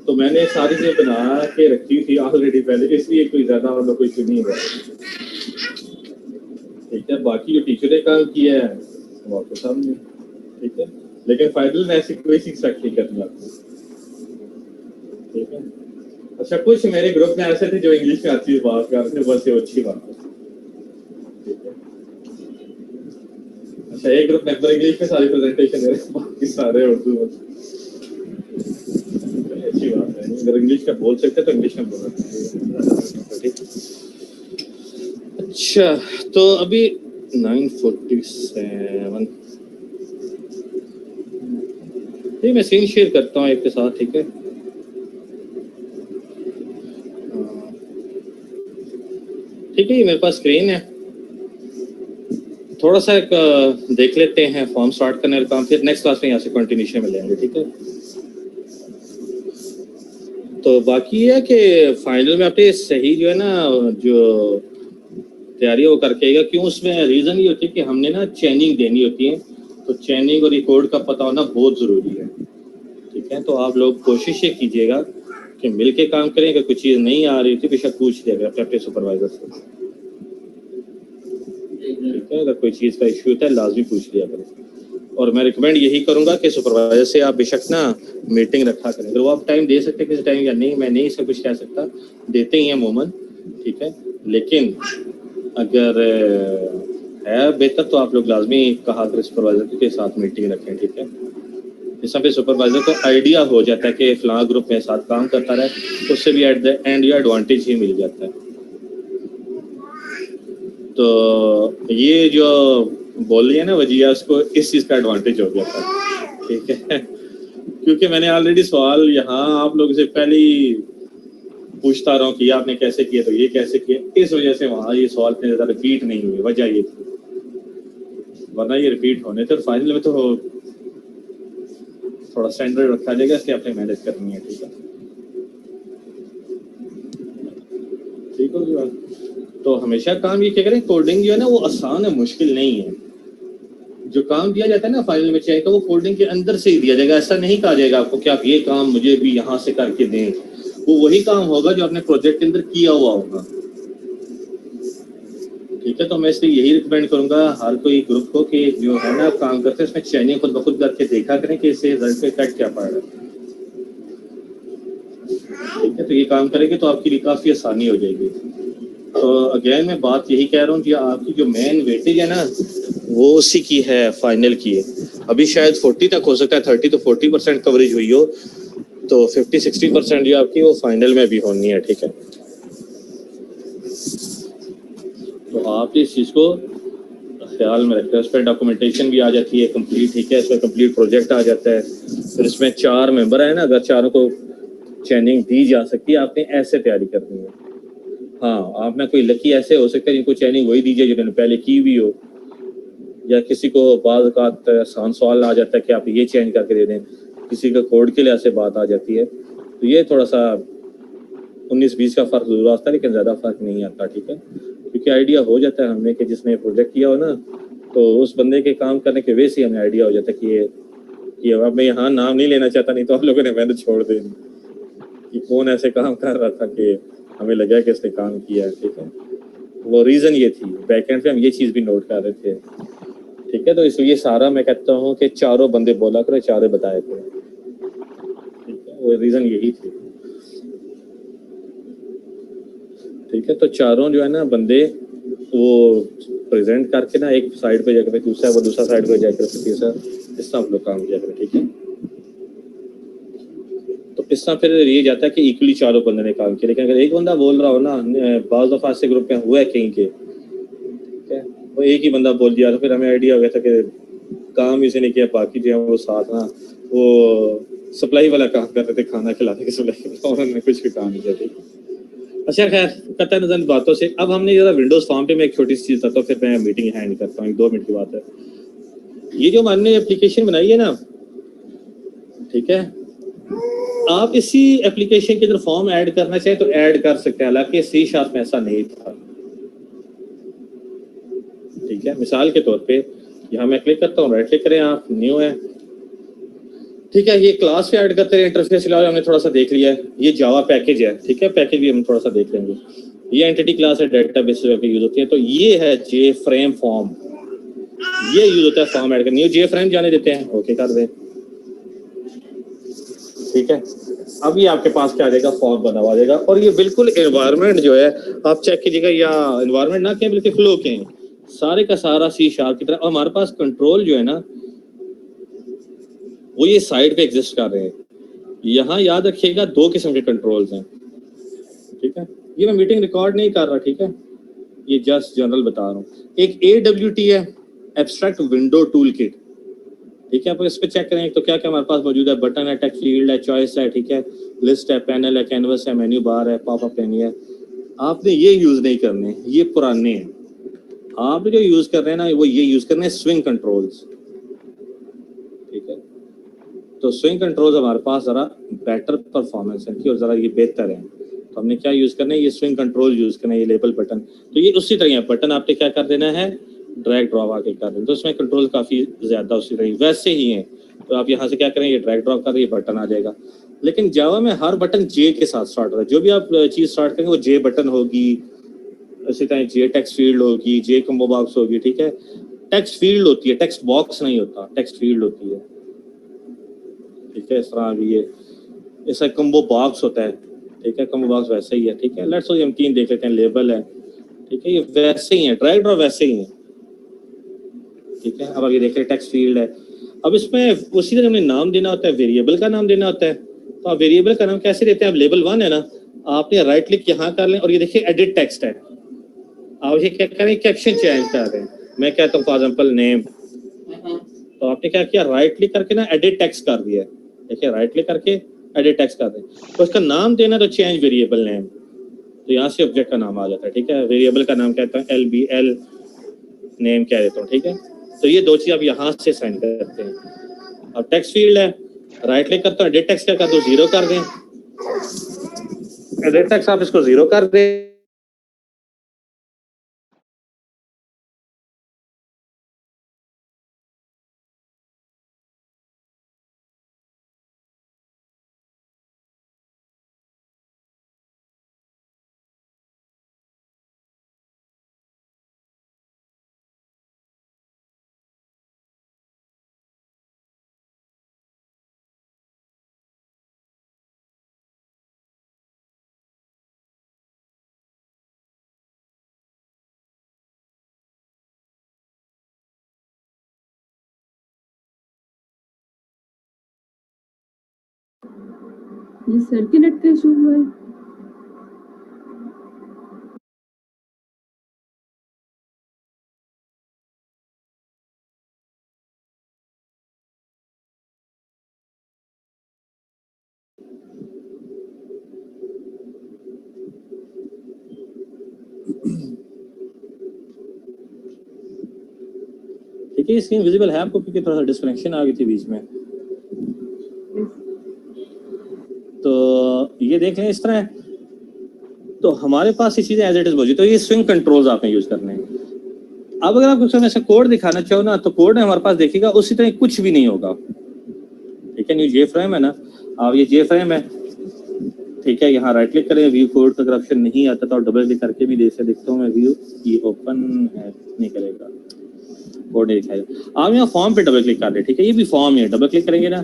S6: तो मैंने सारी चीजें बना के रखी थी ऑलरेडी पहले, इसलिए कोई ज्यादा मतलब कोई इशू नहीं हुआ, ठीक है। बाकी जो टीचर ने काम किया है वो आपके सामने, ठीक है। लेकिन फाइनल में ऐसी कोई चीज सेट नहीं करनी आपको, ठीक है। अच्छा, कुछ मेरे ग्रुप में ऐसे थे जो इंग्लिश में अच्छी बात कर रहे थे, बस ये अच्छी बात है, ठीक है। अच्छा, एक ग्रुप मेंबर इंग्लिश में सारी प्रेजेंटेशन दे रहे हैं, बाकी सारे उर्दू में, अच्छी बात है। अगर इंग्लिश में बोल सकते तो इंग्लिश में बोलना। अच्छा, तो अभी 9:47 ये मैं सीन शेयर करता हूँ एक के साथ, ठीक है। ठीक है, ये मेरे पास स्क्रीन है, थोड़ा सा एक देख लेते हैं फॉर्म स्टार्ट करने का काम, फिर नेक्स्ट क्लास में यहाँ से कंटिन्यूशन में लेंगे, ठीक है। तो बाकी है कि फाइनल में आपने सही जो है ना जो तैयारी वो करके आएगा, क्यों उसमें रीज़न ये होती है कि हमने ना चेनिंग देनी होती है, तो चेनिंग और रिकॉर्ड का पता होना बहुत ज़रूरी है, ठीक है। तो आप लोग कोशिश ये कीजिएगा कि मिल के काम करें, अगर कोई चीज़ नहीं आ रही थी बेशक पूछ लिया अपने सुपरवाइजर से, ठीक है। अगर कोई चीज़ का इशू होता है लाजमी पूछ लिया करें, और मैं रिकमेंड यही करूंगा कि सुपरवाइजर से आप बेशक ना मीटिंग रखा करें। अगर वो आप टाइम दे सकते किसी टाइम या नहीं, मैं नहीं इसका कुछ कह सकता, देते ही हैं अमूमन, ठीक है। लेकिन अगर है बेहतर तो आप लोग लाजमी कहा करें सुपरवाइजर के साथ मीटिंग रखें, ठीक है। इस पे सुपरवाइजर को आइडिया हो जाता है कि फलां ग्रुप में साथ काम करता रहे, तो उससे भी एट द एंड ये एडवांटेज ही मिल जाता है। तो ये जो बोल रही है ना वजिया, उसको इस चीज़ का एडवांटेज हो गया था, ठीक है। क्योंकि मैंने ऑलरेडी सवाल यहाँ आप लोगों से पहले ही पूछता रहा हूँ कि आपने कैसे किया, तो ये कैसे किया, इस वजह से वहाँ ये सवाल इतने ज़्यादा रिपीट नहीं हुए, वजह ये थी, वरना ये रिपीट होने थे। और फाइनल में तो थोड़ा स्टैंडर्ड रखा जाएगा, इसलिए आपने मेहनत करनी है, ठीक है। ठीक होगी बात। तो हमेशा काम ये क्या करें, कोडिंग जो है ना वो आसान है, मुश्किल नहीं है। जो काम दिया जाता है ना फाइनल में चाहे तो वो कोडिंग के अंदर से ही दिया जाएगा, ऐसा नहीं कहा जाएगा आपको कि आप ये काम मुझे भी यहाँ से करके दें, वो वही काम होगा जो आपने प्रोजेक्ट के अंदर किया हुआ होगा, ठीक है, तो मैं इसलिए यही रिकमेंड करूंगा हर कोई ग्रुप को कि जो है ना काम करते हैं इसमें चेंजिंग खुद ब खुद करके देखा करें कि इससे रिजल्ट पे इफेक्ट क्या पड़ रहा है। ठीक है, तो ये काम करेंगे तो आपके लिए काफ़ी आसानी हो जाएगी। तो अगेन मैं बात यही कह रहा हूँ कि आपकी जो मेन वेटेज है ना वो उसी की है, फाइनल की है। अभी शायद 40 तक हो सकता है, 30 तो 40% कवरेज हुई हो, तो 50-60% जो आपकी वो फाइनल में भी होनी है। ठीक है, तो आप इस चीज़ को ख्याल में रखें। उस पर डॉक्यूमेंटेशन भी आ जाती है कंप्लीट। ठीक है, इस पर कंप्लीट प्रोजेक्ट आ जाता है। फिर इसमें 4 मेंबर है ना, अगर चारों को ट्रेनिंग दी जा सकती है, आपने ऐसे तैयारी करनी है। हाँ, आप में कोई लकी ऐसे हो सकता है जिनको ट्रेनिंग वही दीजिए जिन्होंने पहले की भी हो, या किसी को बाज़ औक़ात आसान सवाल आ जाता है कि आप ये चेंज करके दे दें, किसी का कोड के लिए ऐसे बात आ जाती है। तो ये थोड़ा सा 19-20 का फ़र्क ज़रूर आता है, लेकिन ज़्यादा फ़र्क नहीं आता। ठीक है, क्योंकि आइडिया हो जाता है हमें कि जिसने प्रोजेक्ट किया हो ना, तो उस बंदे के काम करने के वे से हमें आइडिया हो जाता है कि अब मैं यहाँ नाम नहीं लेना चाहता, नहीं तो आप लोगों ने मेहनत छोड़ देनी कि कौन ऐसे काम कर रहा था कि हमें लगा कि इसने काम किया है। ठीक है, वो रीज़न ये थी, बैकएंड पे हम ये चीज़ भी नोट कर रहे थे। ठीक है, तो इसलिए सारा मैं कहता हूँ कि चारों बंदे बोला करो, चारों बताए करो। ठीक है, वो रीज़न यही थी। ठीक है, तो चारों जो है ना बंदे वो प्रेजेंट करके ना एक साइड पे जाकर दूसरा, वो दूसरा साइड पे जाकर तीसरा, इस तरह हम लोग काम किया करें। ठीक है, तो इस तरह फिर ये जाता है कि इक्वली चारों बंदे ने काम किया। लेकिन अगर एक बंदा बोल रहा हो ना, बाज़ दफ़ा से ग्रुप में हुआ है कहीं के, ठीक है, वो एक ही बंदा बोल दिया तो फिर हमें आइडिया हो गया था कि काम इसी ने किया, बाकी जो है वो साथ ना वो सप्लाई वाला काम कर रहे थे, खाना खिलाने के सप्लाई, उन्होंने कुछ भी काम नहीं किया। ठीक, अच्छा खैर, कतई नज़र बातों से अब हमने जरा विंडोज़ फॉर्म पे मैं एक छोटी सी चीज़ बताता हूँ, फिर मैं मीटिंग हैंड करता हूँ। 2 मिनट की बात है। ये जो हमने एप्लीकेशन बनाई है ना, ठीक है, आप इसी एप्लीकेशन के अंदर फॉर्म ऐड करना चाहें तो ऐड कर सकते हैं, हालांकि सी शार्प में ऐसा नहीं था। ठीक है, मिसाल के तौर पे यहाँ मैं क्लिक करता हूँ, राइट क्लिक करें आप, न्यू है। ठीक है, ये क्लास पे ऐड करते हैं, इंटरफेस के हमने थोड़ा सा देख लिया है। ये जावा पैकेज है। ठीक है, पैकेज भी हम थोड़ा सा देख लेंगे। ये एंटिटी क्लास है, डेटाबेस पे यूज होती है। तो ये है जे फ्रेम फॉर्म, ये यूज होता है फॉर्म ऐड करने। जे फ्रेम जाने देते हैं, ओके कर दें। ठीक है, अब ये आपके पास क्या आ जाएगा, फॉर्म बना हुआ जाएगा। और ये बिल्कुल एनवायरनमेंट जो है आप चेक कीजिएगा, या एनवायरनमेंट ना कहें बल्कि फ्लो कहें, सारे का सारा सी शार्प की तरह। और हमारे पास कंट्रोल जो है ना वो ये साइड पे एग्जिस्ट कर रहे हैं। यहाँ याद रखिएगा 2 किस्म के कंट्रोल्स हैं। ठीक है, ये मैं मीटिंग रिकॉर्ड नहीं कर रहा। ठीक है, ये जस्ट जनरल बता रहा हूँ। एक AWT है, एब्स्ट्रैक्ट विंडो टूल किट। ठीक है, आप इस पे चेक करें तो क्या क्या हमारे पास मौजूद है। बटन है, टेक्स्ट फील्ड है, चॉइस है, ठीक है, लिस्ट है, पैनल है, कैनवस है, मेन्यू बार है, पॉपअप मेन्यू है। आपने ये यूज नहीं करने, ये पुराने हैं। आप जो यूज कर रहे हैं ना वो ये यूज करने हैं स्विंग कंट्रोल्स। ठीक है, तो स्विंग कंट्रोल्स हमारे पास जरा बेटर परफॉर्मेंस है और जरा ये बेहतर है। तो हमने क्या यूज करना है, ये स्विंग कंट्रोल यूज करना है, ये लेबल बटन। तो ये उसी तरह है, बटन आपने क्या कर देना है, ड्रैग ड्रॉप आके कर देना। तो इसमें कंट्रोल काफी ज्यादा उसी तरह वैसे ही हैं। तो आप यहाँ से क्या करें, ये ड्रैग ड्रॉप कर, ये बटन आ जाएगा। लेकिन जावा में हर बटन जे के साथ स्टार्ट होता है। जो भी आप चीज स्टार्ट करेंगे वो जे बटन होगी, इसी तरह जे टेक्स्ट फील्ड होगी, जे कम्बो बॉक्स होगी। ठीक है, टेक्स्ट फील्ड होती है, टेक्स्ट बॉक्स नहीं होता, टेक्स्ट फील्ड होती है। ठीक है, इस तरह भी ये ऐसा कम्बो बॉक्स होता है। ठीक है, कम्बो बॉक्स वैसे ही है। ठीक है, लेट्स सपोज हम 3 देख लेते हैं, लेबल है। ठीक है, ये वैसे ही है, ड्रैग ड्रॉप वैसे ही है। ठीक है, अब ये देख रहे टेक्स्ट फील्ड है। अब इसमें उसी तरह हमें नाम देना होता है, वेरिएबल का नाम देना होता है। तो आप वेरिएबल का नाम कैसे देते हैं, अब लेबल 1 है ना, आपने राइट क्लिक यहाँ कर लें और ये देखिए एडिट टेक्स्ट है। आप ये क्या करें, कैप्शन चेंज कर रहे हैं। मैं कहता हूँ फॉर एग्जांपल नेम, तो आपने क्या किया, राइट क्लिक करके ना एडिट टेक्स्ट कर दिया। देखिए, राइट क्लिक करके एडिट टेक्स्ट कर दें। तो उसका नाम देना तो चेंज वेरिएबल नेम, तो यहाँ से ऑब्जेक्ट का नाम आ जाता है। ठीक है, वेरिएबल का नाम कहता है LBL नेम कह देता हूँ। ठीक है, तो ये 2 चीज आप यहाँ से साइन करते हैं। अब टेक्स्ट फील्ड है, राइट क्लिक करता हूँ, एडिट टेक्स्ट क्या कर दो, 0 कर दें। एडिट टेक्स्ट आप इसको 0 कर दें।
S4: ये सर के नेट का इशू हुआ है।
S7: ठीक है, स्क्रीन विजिबल है आपको क्योंकि थोड़ा सा डिस्कनेक्शन आ गई थी बीच में। तो ये देख लें इस तरह है। तो हमारे पास ये चीजें एज इट इज मौजूद, तो ये स्विंग कंट्रोल्स आपने यूज करने हैं। अब अगर आप कुछ ऐसा कोड दिखाना चाहो ना, तो कोड में हमारे पास देखिएगा उसी तरह कुछ भी नहीं होगा। ठीक है, न्यू जे फ्रेम है ना, अब ये जे फ्रेम है। ठीक है, यहाँ राइट क्लिक करें, व्यू कोड का ऑप्शन नहीं आता तो डबल क्लिक करके भी देख देखता हूँ मैं। व्यू ये ओपन है, नहीं करेगा, कोड नहीं दिखाएगा। आप यहाँ फॉर्म पे डबल क्लिक कर रहे, ठीक है, ये भी फॉर्म है, डबल क्लिक करेंगे ना,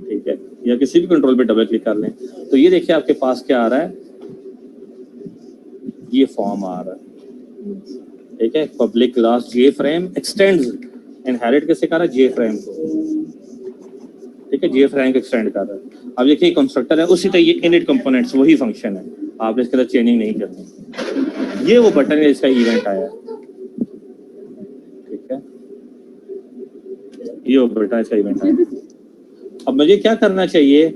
S7: ठीक है, या किसी भी कंट्रोल पे डबल क्लिक कर लें तो ये देखिए आपके पास क्या आ रहा है, ये फॉर्म आ रहा है। ठीक है, पब्लिक क्लास जे फ्रेम एक्सटेंड्स इनहेरिट कैसे कर रहा है, जे फ्रेम को। ठीक है, जे फ्रेम को एक्सटेंड कर रहा है। अब देखिए कंस्ट्रक्टर है, उसी तरह ये इनिट कंपोनेंट्स वही फंक्शन है, आपने इसके अंदर चेंजिंग नहीं करनी। ये वो बटन है इसका इवेंट आया है। ठीक है, ये वो बटन इसका इवेंट आया। अब मुझे क्या करना चाहिए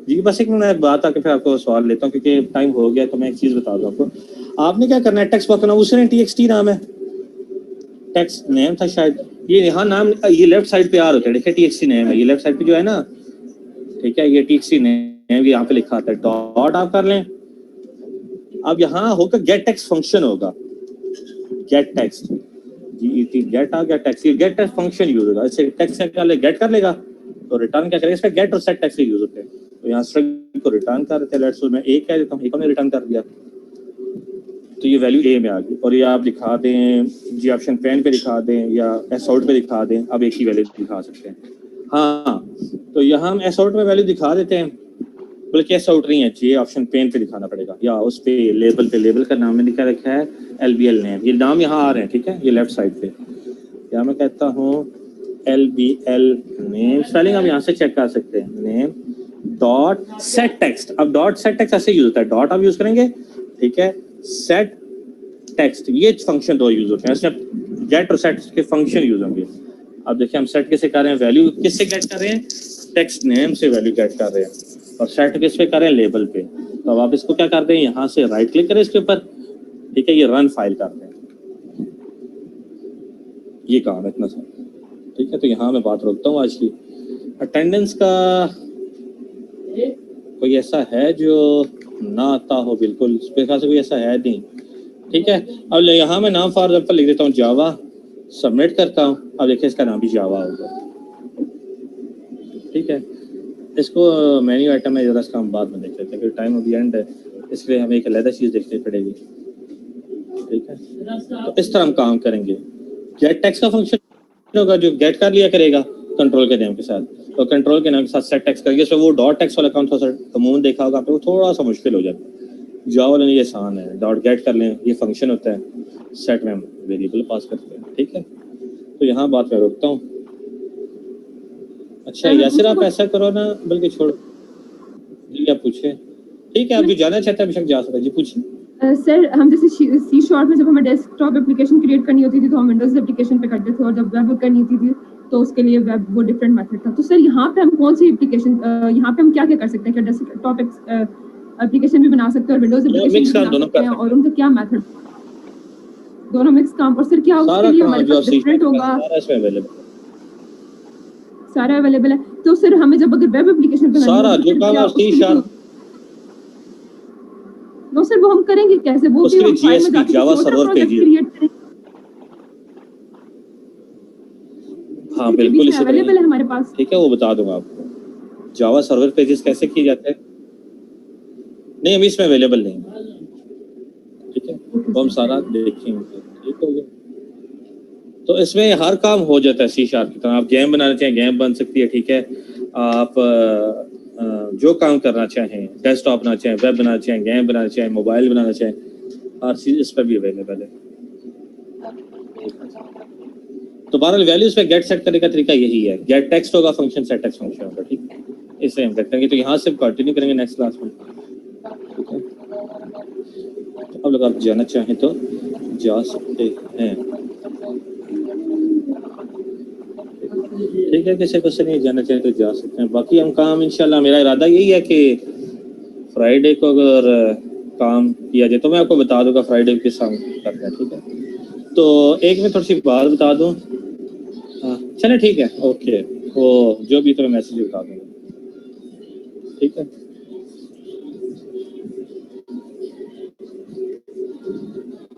S7: जी, बस एक मिनट बात आके फिर आपको सवाल लेता हूँ क्योंकि टाइम हो गया। तो मैं एक चीज बता दूं आपको, आपने क्या करना है, टेक्स्ट बॉक्स करना, उसने txt नाम है, टेक्स्ट नेम था शायद, ये यहाँ नाम ये लेफ्ट साइड पे आ रहे थे, देखिए txt नेम है, ये लेफ्ट साइड पे जो है ना, ठीक है, ये txt नेम यहाँ पे लिखा आता है, डॉट आप कर लें। अब यहाँ होगा गेट टेक्स्ट फंक्शन होगा, गेट टेक्स्ट, गेट आ गया टेक्स्ट, ये गेट टेक्स्ट फंक्शन यूज होगा। इससे टेक्स्ट क्या गेट कर लेगा तो रिटर्न क्या करेगा, इसका गेट और सेट टेक्स्ट यूज होते हैं। तो यहाँ स्ट्रिंग को रिटर्न कर देते हैं, लेट्स मैं एक कह देता हूँ, एक हमने रिटर्न कर दिया तो ये वैल्यू ए में आ गई। और ये आप दिखा दें जी ऑप्शन पेन पे दिखा दें या एस आउट पे दिखा दें, अब एक ही वैल्यू दिखा सकते हैं। हाँ, तो यहाँ हम एस आउट में वैल्यू दिखा देते हैं, बल्कि एस आउट नहीं है, ये ऑप्शन पेन पे दिखाना पड़ेगा, या उस पे लेबल पे, लेबल का नाम मैंने क्या रखा है, LBL नेम, ये नाम यहाँ आ रहे हैं। ठीक है, ये लेफ्ट साइड पे, या मैं कहता हूँ LBL नेम, स्पेलिंग आप यहाँ से चेक कर सकते हैं, नेम डॉट सेट टेक्स्ट। अब डॉट सेट टेक्स्ट ऐसे यूज होता है, डॉट आप यूज करेंगे, ठीक है, सेट टेक्स्ट, ये फंक्शन दो यूज होते हैं, इसमें गेट और सेट के फंक्शन यूज होंगे। अब देखिए हम सेट कैसे कर रहे हैं, वैल्यू किससे गेट कर रहे हैं, टेक्स्ट नेम से वैल्यू गेट कर रहे हैं, और सेट किस पे कर रहे हैं, लेबल पे। तो अब आप इसको क्या करते हैं, यहाँ से राइट क्लिक करें इसके ऊपर, ठीक है, ये रन फाइल करते हैं, ये काम है इतना सा। ठीक है, तो यहाँ मैं बात रोकता हूँ आज की। अटेंडेंस का कोई ऐसा है जो ना आता हो, बिल्कुल इस पे से कोई ऐसा है नहीं। ठीक है, अब यहाँ मैं नाम फॉर एग्जाम्पल लिख देता हूँ जावा, सबमिट करता हूँ। अब देखिए इसका नाम भी जावा होगा। ठीक है, इसको मेन्यू आइटम है, जरा इसका हम बाद में देख लेते हैं क्योंकि टाइम अभी एंड है, इसलिए हमें एक अलग चीज़ देखनी पड़ेगी। ठीक है, तो इस तरह हम काम करेंगे। गेट टेक्स्ट का फंक्शन होगा जो गेट कर लिया करेगा कंट्रोल के नाम के साथ, और कंट्रोल के नाम के साथ सेट टेक्स्ट करेंगे। इसमें वो डॉट टेक्स्ट वाला काम थोड़ा सा कमून देखा होगा आपने, वो थोड़ा सा मुश्किल हो जाता है। जावा वाला ये आसान है, डॉट गेट कर लें, ये फंक्शन होता है, सेट में वेरिएबल पास करते हैं। ठीक है, तो यहाँ बात मैं रोकता हूँ। अच्छा यासिर आप ऐसा करो ना, बल्कि छोड़ो जी, आप पूछे। ठीक है, आप जो जाना चाहते हैं बेशक जा सकते हैं जी, पूछिए।
S4: सर हम जैसे सी शॉर्ट में जब हमें डेस्कटॉप एप्लीकेशन क्रिएट करनी होती थी तो हम विंडोज एप्लीकेशन पे करते थे, और जब वेब करनी थी तो उसके लिए वेब वो डिफरेंट मेथड था। तो सर यहाँ पे हम कौन सी एप्लीकेशन, यहाँ पे हम क्या क्या कर सकते हैं, क्या डेस्कटॉप एप्लीकेशन भी बना सकते हैं और विंडोज एप्लीकेशन भी बना सकते हैं, और उनका क्या मेथड, दोनों मिक्स काम। और सर क्या उसके लिए हमारे पास डिफरेंट होगा, सारा अवेलेबल है। तो सर हमें जब अगर वेब एप्लीकेशन पे
S7: सारा जो काम आप सी शार्प,
S4: नो सर वो हम करेंगे कैसे, वो
S7: उसके लिए जीएसपी जावा सर्वर पेज हाँ बिल्कुल इसी
S4: अवेलेबल है हमारे पास।
S7: ठीक है, वो बता दूंगा आपको जावा सर्वर पेजेस कैसे किए जाते हैं। नहीं अभी इसमें अवेलेबल नहीं, ठीक है, वो हम सारा देखेंगे। ठीक हो गया, तो इसमें हर काम हो जाता है सी शार्प की तरह। आप गेम बनाना चाहें गेम बन सकती है। ठीक है, आप जो काम करना चाहें, डेस्कटॉप बनाना चाहें, वेब बनाना चाहें, गेम बनाना चाहें, मोबाइल बनाना चाहें, हर चीज इस पर भी अवेलेबल है। तो बहरहाल वैल्यूज पे गेट सेट करने का तरीका यही है, गेट टेक्स्ट होगा फंक्शन, सेट टेक्स्ट फंक्शन होगा। ठीक है। इसे हम करेंगे, तो यहाँ से कंटिन्यू करेंगे नेक्स्ट क्लास में, ठीक है। तो अब लोग आप जाना चाहें तो जा सकते हैं, ठीक है। किसी को से नहीं जाना चाहे तो जा सकते हैं। बाकी हम काम इंशाल्लाह, मेरा इरादा यही है कि फ्राइडे को अगर काम किया जाए तो मैं आपको बता दूंगा फ्राइडे किस काम करना है, ठीक है। तो एक में थोड़ी सी बात बता दूं, हाँ चले ठीक है, ओके, वो जो भी तुम्हें मैसेज बता दूंगा, ठीक है।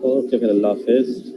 S7: ओके फिर अल्लाह हाफिज़।